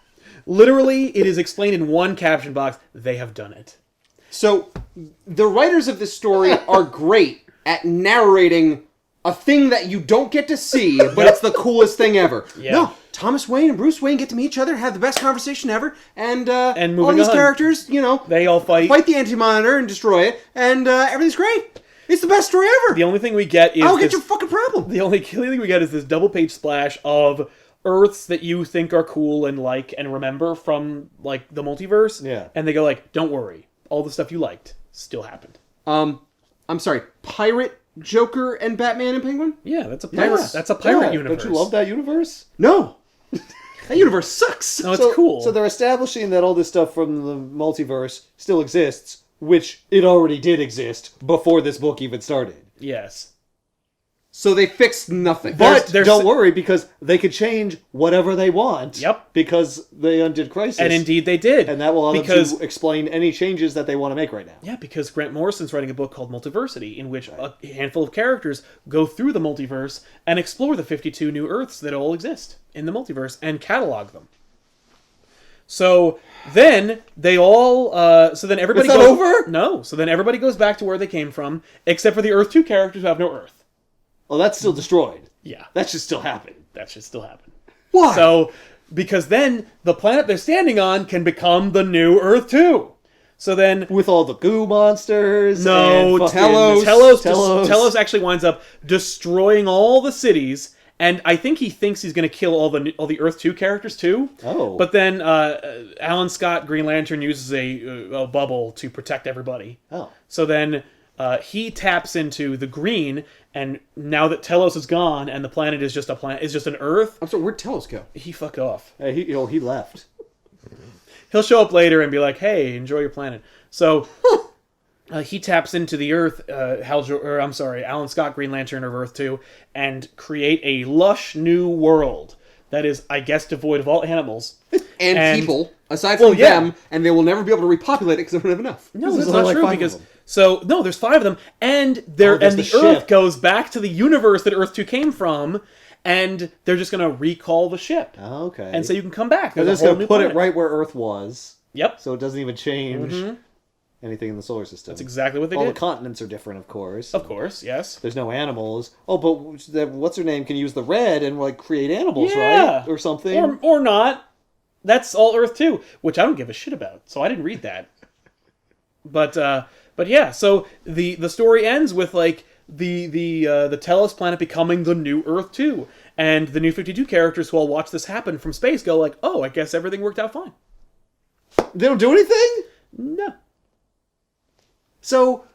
Literally, it is explained in one caption box. They have done it. So, the writers of this story are great at narrating a thing that you don't get to see, but it's the coolest thing ever. Yeah. No, Thomas Wayne and Bruce Wayne get to meet each other, have the best conversation ever, and all moving these on. characters, you know, They all fight. the Anti-Monitor and destroy it, and everything's great. It's the best story ever. The only thing we get is I don't get this- your fucking problem. the only thing we get is this double-page splash of Earths that you think are cool and like and remember from, like, the multiverse. Yeah. And they go like, don't worry, all the stuff you liked still happened. I'm sorry, Pirate, Joker, and Batman and Penguin? Yeah, that's a pirate. Yes. That's a pirate Yeah, universe. Don't you love that universe? No. That universe sucks. No, it's cool. So they're establishing that all this stuff from the multiverse still exists, which it already did exist before this book even started. Yes. So they fixed nothing. But there's- don't worry, because they could change whatever they want. Yep. Because they undid Crisis. And indeed they did. And that will allow because them to explain any changes that they want to make right now. Yeah, because Grant Morrison's writing a book called Multiversity, in which a handful of characters go through the multiverse and explore the 52 new Earths that all exist in the multiverse and catalog them. So then they all, so then everybody Is that goes, over? No. So then everybody goes back to where they came from, except for the Earth 2 characters who have no Earth. Oh, that's still destroyed. Yeah, That should still happen. that should still happen. Why? So, because then the planet they're standing on can become the new Earth 2. So then With all the goo monsters. No, and fucking Telos. Telos actually winds up destroying all the cities, and I think he thinks he's going to kill all the Earth 2 characters too. Oh. But then Alan Scott, Green Lantern, uses a bubble to protect everybody. Oh. So then he taps into the green, and now that Telos is gone and the planet is just an Earth, I'm sorry, where'd Telos go? he fucked off. He left. He'll show up later and be like, "Hey, enjoy your planet." So he taps into the Earth, Alan Scott, Green Lantern of Earth 2, and create a lush new world that is, I guess, devoid of all animals. And people, aside from yeah. them, and they will never be able to repopulate it because they don't have enough. No, There's that's only not like true 5 of because them. there's 5 of them, and the there's the Earth ship. goes back to the universe that Earth 2 came from, and they're just gonna recall the ship, Oh, okay. and so you can come back. They're There's just a whole going to new put planet. it right where Earth was, Yep, so it doesn't even change anything in the solar system. that's exactly what they All did. the continents are different, of course. Of course, yes. There's no animals. Oh, but what's her name can use the red and like create animals, Yeah. right? Or something. Or not. That's all Earth 2, which I don't give a shit about. So I didn't read that. But yeah, so the story ends with like the Telos planet becoming the new Earth 2. And the New 52 characters who all watch this happen from space go like, oh, I guess everything worked out fine. They don't do anything? No. So,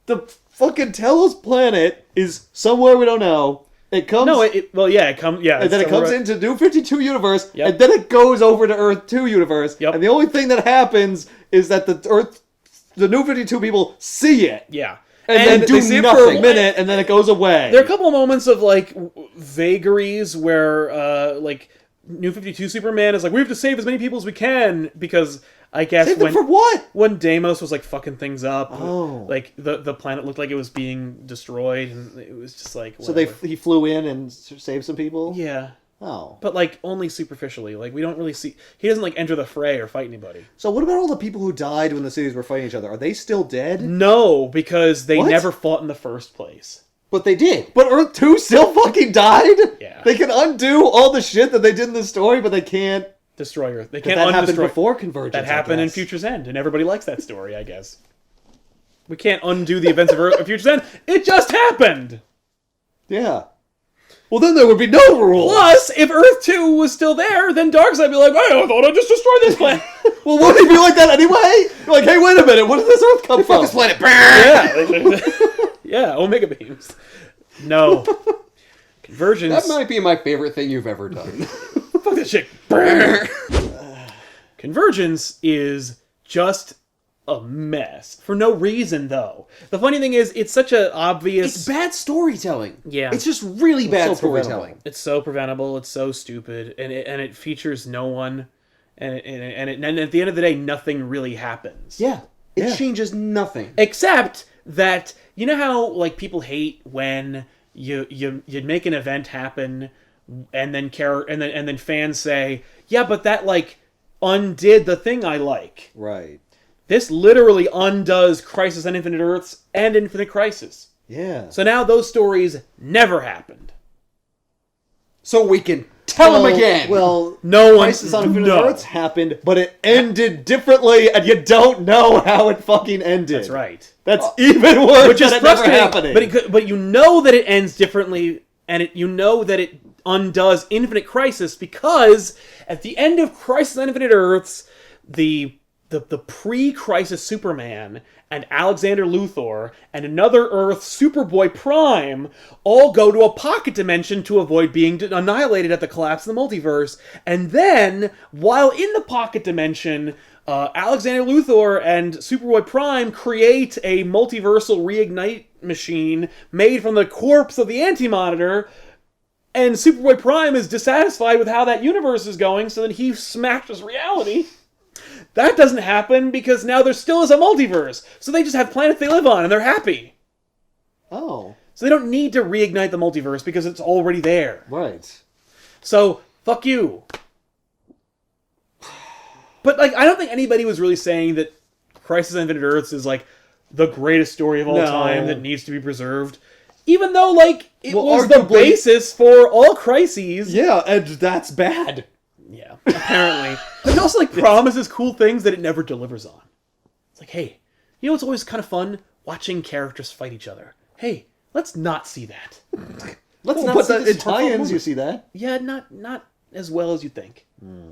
the fucking Telos planet is somewhere we don't know. It comes... No, it comes... Yeah. And then it comes into New 52 universe, Yep. and then it goes over to Earth 2 universe. Yep. And the only thing that happens is that the New 52 people see it. Yeah. And then do they see it for nothing. a minute, and then it goes away. There are a couple of moments of, like, vagaries where, like, New 52 Superman is like, we have to save as many people as we can, because I guess Save them for what? when Deimos was, like, fucking things up, Oh. like, the planet looked like it was being destroyed, and it was just like, So whatever. he flew in and saved some people? Yeah. Oh. But, like, only superficially. Like, we don't really see... He doesn't, like, enter the fray or fight anybody. So what about all the people who died when the cities were fighting each other? Are they still dead? No, because they What? never fought in the first place. But they did. But Earth 2 still fucking died? Yeah. They can undo all the shit that they did in the story, but they can't... Destroy Earth. They But can't that happened undestroy... before Convergence, That I happened in guess. Future's End, and everybody likes that story, I guess. We can't undo the events of Future's End. It just happened! Yeah. Well, then there would be no rule. Plus, if Earth 2 was still there, then Darkseid would be like, hey, I thought I just destroyed this planet. Well, wouldn't he be like that anyway? You're like, hey, wait a minute, where did this Earth come from? Fuck this planet. Yeah. Yeah, Omega Beams. No. Convergence. That might be my favorite thing you've ever done. Fuck that shit. Convergence is just a mess. For no reason, though. The funny thing is, it's such a obvious... It's bad storytelling. Yeah. It's just really bad so storytelling. preventable. It's so preventable. It's so stupid, and it features no one, and at the end of the day, nothing really happens. Yeah. It Yeah. changes nothing. Except that you know how like people hate when you make an event happen, and then fans say, yeah, but that like undid the thing I like. Right. This literally undoes Crisis on Infinite Earths and Infinite Crisis. Yeah. So now those stories never happened. So we can tell them again. Well, No one. Crisis on Infinite no. Earths happened, but it ended differently, and you don't know how it fucking ended. That's right. That's even worse Which is than it never frustrating, happening. but you know that it ends differently, and you know that it undoes Infinite Crisis because at the end of Crisis on Infinite Earths, the pre-Crisis Superman and Alexander Luthor and another Earth Superboy Prime all go to a pocket dimension to avoid being annihilated at the collapse of the multiverse, and then while in the pocket dimension, Alexander Luthor and Superboy Prime create a multiversal reignite machine made from the corpse of the Anti-Monitor, and Superboy Prime is dissatisfied with how that universe is going, so then he smashes reality. That doesn't happen because now there still is a multiverse, so they just have planets they live on, and they're happy. Oh, So they don't need to reignite the multiverse because it's already there. right. So, fuck you. But, like, I don't think anybody was really saying that Crisis on Infinite Earths is, like, the greatest story of all No. time that needs to be preserved. Even though, like, it Well, was the arguably- basis for all crises. Yeah, and that's bad. Yeah, apparently. But it also, like, promises cool things that it never delivers on. It's like, hey, you know what's always kind of fun? Watching characters fight each other. Hey, let's not see that. Let's Well, not but see the, this in hurtful tie-ins, moment. you see that. Yeah, not as well as you think. Hmm.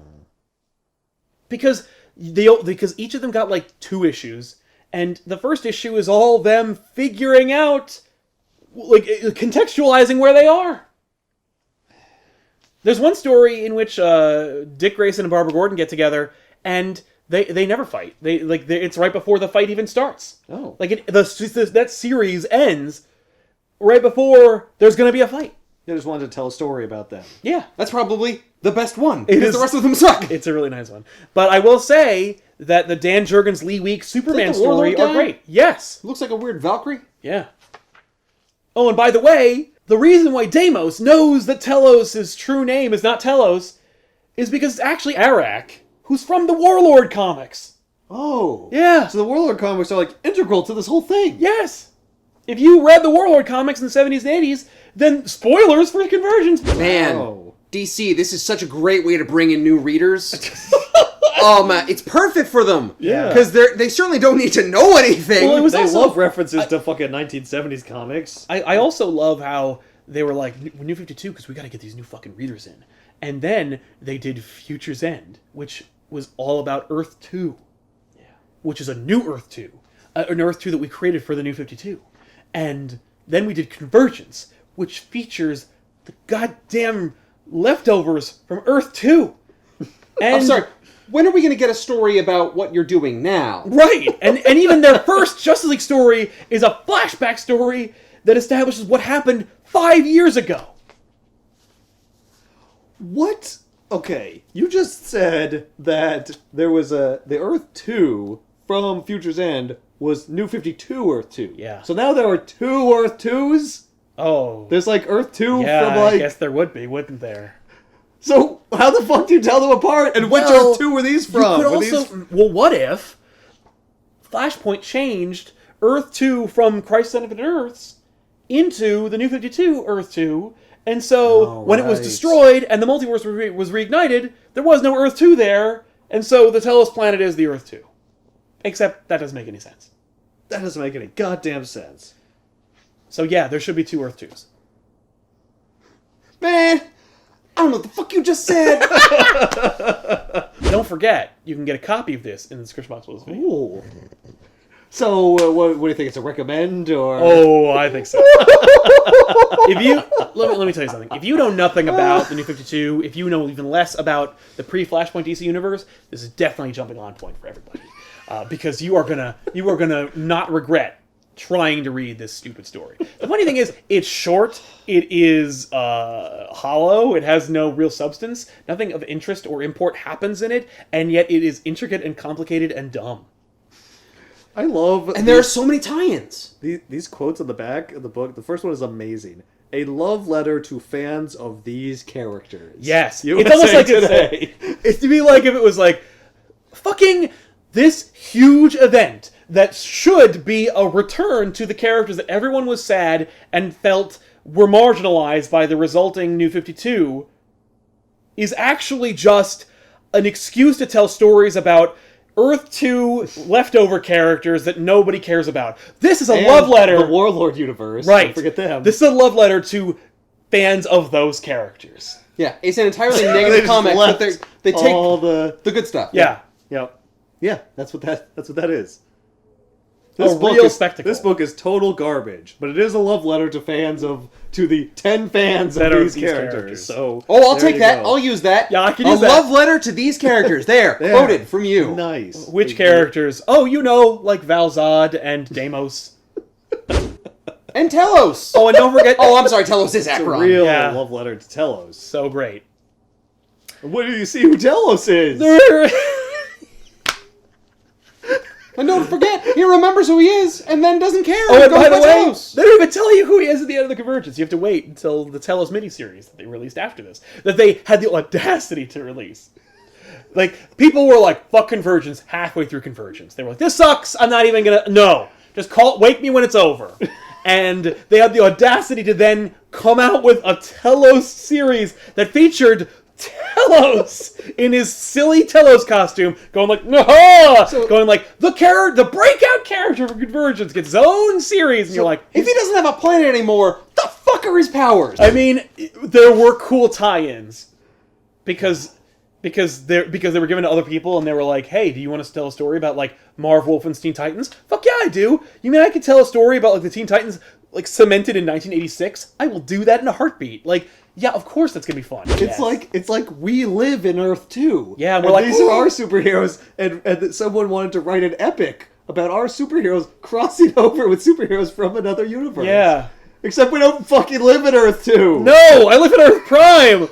Because each of them got like 2 issues, and the first issue is all them figuring out, like, contextualizing where they are. There's one story in which Dick Grayson and Barbara Gordon get together, and they never fight. It's right before the fight even starts. Oh. Like that series ends right before there's going to be a fight. I just wanted to tell a story about them. Yeah. That's probably the best one. Because is- the rest of them suck. It's a really nice one. But I will say that the Dan Jurgens Lee Week Superman the Warlord story are guy? great. Yes. Looks like a weird Valkyrie. Yeah. Oh, and by the way, the reason why Deimos knows that Telos' true name is not Telos is because it's actually Arak, who's from the Warlord comics. Oh. Yeah. So the Warlord comics are like integral to this whole thing. Yes. If you read the Warlord comics in the 70s and 80s, then spoilers for Convergence. Man, Wow. DC, this is such a great way to bring in new readers. Oh man, it's perfect for them. Yeah. Because they certainly don't need to know anything. Well, it was They also- love references to fucking 1970s comics. I also love how they were like, New 52, because we got to get these new fucking readers in. And then they did Future's End, which was all about Earth 2. Yeah. Which is a new Earth 2. An Earth 2 that we created for the New 52. And then we did Convergence, which features the goddamn leftovers from Earth 2. And, I'm sorry. When are we going to get a story about what you're doing now? Right. And even their first Justice League story is a flashback story that establishes what happened 5 years ago. What? Okay, you just said that there was the Earth 2 from Future's End was New 52 Earth 2. Yeah. So now there are 2 Earth 2s? Oh. There's like Earth 2 Yeah, from like... I guess there would be, wouldn't there? So how the fuck do you tell them apart? And which Well, Earth 2 were these You from? could Were also... Well, what if Flashpoint changed Earth 2 from Crisis on Infinite Earths into the New 52 Earth 2, and so when it was destroyed and the multiverse was reignited, there was no Earth 2 there, and so the Telos planet is the Earth 2. Except that doesn't make any sense. That doesn't make any goddamn sense. So yeah, there should be 2 Earth 2s. Man, I don't know what the fuck you just said. Don't forget, you can get a copy of this in the description box below this video. Ooh. So what do you think? It's a recommend or? Oh, I think so. If you let me tell you something. If you know nothing about the New 52, if you know even less about the pre-Flashpoint DC universe, this is definitely a jumping on point for everybody, because you are gonna not regret trying to read this stupid story. The funny thing is, it's short. It is hollow. It has no real substance. Nothing of interest or import happens in it, and yet it is intricate and complicated and dumb. I love... And there are so many tie-ins. These quotes on the back of the book. The first one is amazing. A love letter to fans of these characters. Yes. USA It's almost like Today. it's to be like if it was like, fucking this huge event that should be a return to the characters that everyone was sad and felt were marginalized by the resulting New 52 is actually just an excuse to tell stories about Earth 2 leftover characters that nobody cares about. This is a And love letter. the Warlord universe. Right. Don't forget them. This is a love letter to fans of those characters. Yeah, it's an entirely They negative just comic, but left they take all the... good stuff. Yeah. Yep. Yeah, that's what that is. Real spectacle. This book is total garbage, but it is a love letter to the 10 fans That of are these these characters. characters. So Oh, I'll there take you that. go. I'll use that. Yeah, I can use a that. love letter to these characters. There, There. quoted from you. Nice. Which characters? Oh, you know, like Valzad and Deimos. And Telos. Oh, and don't forget... Oh, I'm sorry. Telos is It's a Akron. real Yeah. love letter to Telos. So great. What do you see who Telos is? And don't forget, he remembers who he is, and then doesn't care. Oh, and Goes by the way, Telos. they don't even tell you who he is at the end of the Convergence. You have to wait until the Telos miniseries that they released after this. That they had the audacity to release. Like, people were like, fuck Convergence halfway through Convergence. They were like, this sucks, I'm not even gonna... No. Just wake me when it's over. And they had the audacity to then come out with a Telos series that featured Telos in his silly Telos costume, going like, no, going like the breakout character for Convergence gets his own series, and you're like, If he doesn't have a planet anymore, the fuck are his powers? I mean, there were cool tie-ins because they were given to other people, and they were like, hey, do you want us to tell a story about like Marv Wolfman's Teen Titans? Fuck yeah, I do. You mean I could tell a story about like the Teen Titans like cemented in 1986? I will do that in a heartbeat. Like, yeah, of course that's gonna be fun. It's like we live in Earth 2. Yeah, and we're and like, these are our superheroes, and that someone wanted to write an epic about our superheroes crossing over with superheroes from another universe. Yeah. Except we don't fucking live in Earth 2. No, I live in Earth Prime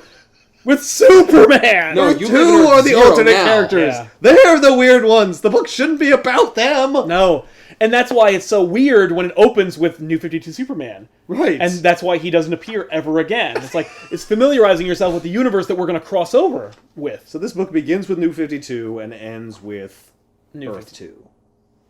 with Superman. No, Earth you 2 live in Earth are the Zero alternate now. characters. Yeah. They're the weird ones. The book shouldn't be about them. No. And that's why it's so weird when it opens with New 52 Superman. Right. And that's why he doesn't appear ever again. It's like, it's familiarizing yourself with the universe that we're going to cross over with. So this book begins with New 52 and ends with New Earth 52. 2.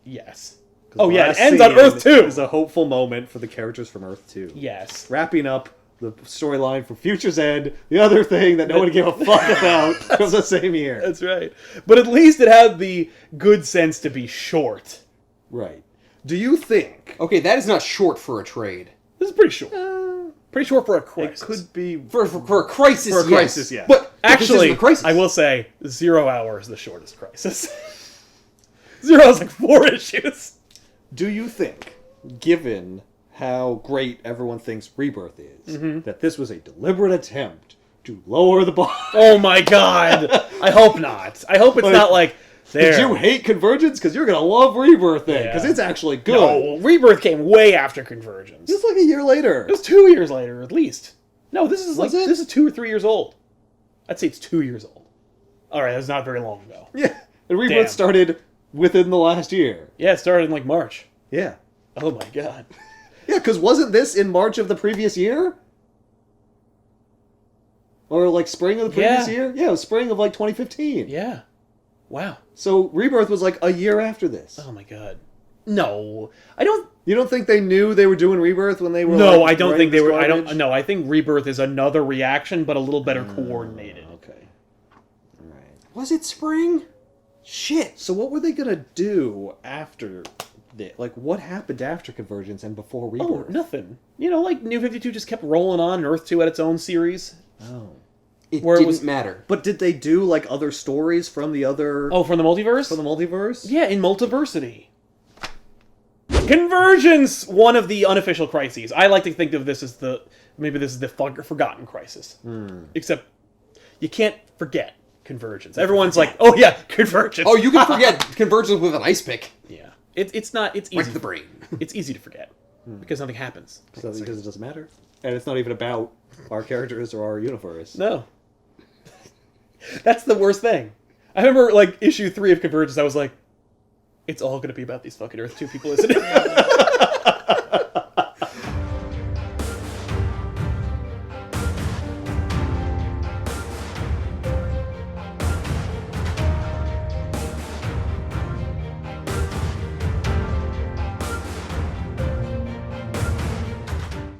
Yes. 'Cause Oh the yeah, it last ends on scene Earth 2. is a hopeful moment for the characters from Earth 2. Yes. Wrapping up the storyline from Future's End, the other thing that nobody gave a fuck about from the same year. That's right. But at least it had the good sense to be short. Right. Do you think... Okay, that is not short for a trade. This is pretty short. Pretty sure for a It crisis. could be. For a crisis, For a crisis, yes. yeah. But Actually, this is the crisis. I will say 0 hours the shortest crisis. 0 is like 4 issues. Do you think, given how great everyone thinks Rebirth is, that this was a deliberate attempt to lower the bar? Oh my god! I hope not. I hope it's not like there. Did you hate Convergence? Because you're gonna love Rebirth then, because Yeah. it's actually good. No, Rebirth came way after Convergence. Just like a year later. It was 2 years later, at least. No, this is Was it? this is 2 or 3 years old. I'd say it's 2 years old. All right, that's not very long ago. Yeah, and Rebirth Damn. started within the last year. Yeah, it started in like March. Yeah. Oh my god. Yeah, because wasn't this in March of the previous year? Or like spring of the previous Yeah. year? Yeah, it was spring of like 2015. Yeah. Wow. So Rebirth was like a year after this. Oh my god. No, I don't. You don't think they knew they were doing Rebirth when they were? No, like, I don't writing think they this were. I garbage? don't. No, I think Rebirth is another reaction, but a little better coordinated. Okay. All right. Was it spring? Shit. So what were they gonna do after this? Like, what happened after Convergence and before Oh, Rebirth? nothing. You know, like New 52 just kept rolling on. And Earth 2 had its own series. Oh. It Where it didn't was- matter. But did they do like other stories from the other? Oh, from the multiverse? from the multiverse? Yeah, in Multiversity. Convergence, one of the unofficial crises. I like to think of this as maybe this is the forgotten crisis. Except you can't forget Convergence. Everyone's like, oh yeah, Convergence. Oh, you can forget Convergence with an ice pick. Yeah, it's not. It's Right easy. to the brain. It's easy to forget because nothing happens. So because it doesn't matter, and it's not even about our characters or our universe. No, that's the worst thing. I remember like issue 3 of Convergence. I was like, it's all going to be about these fucking Earth 2 people, isn't it?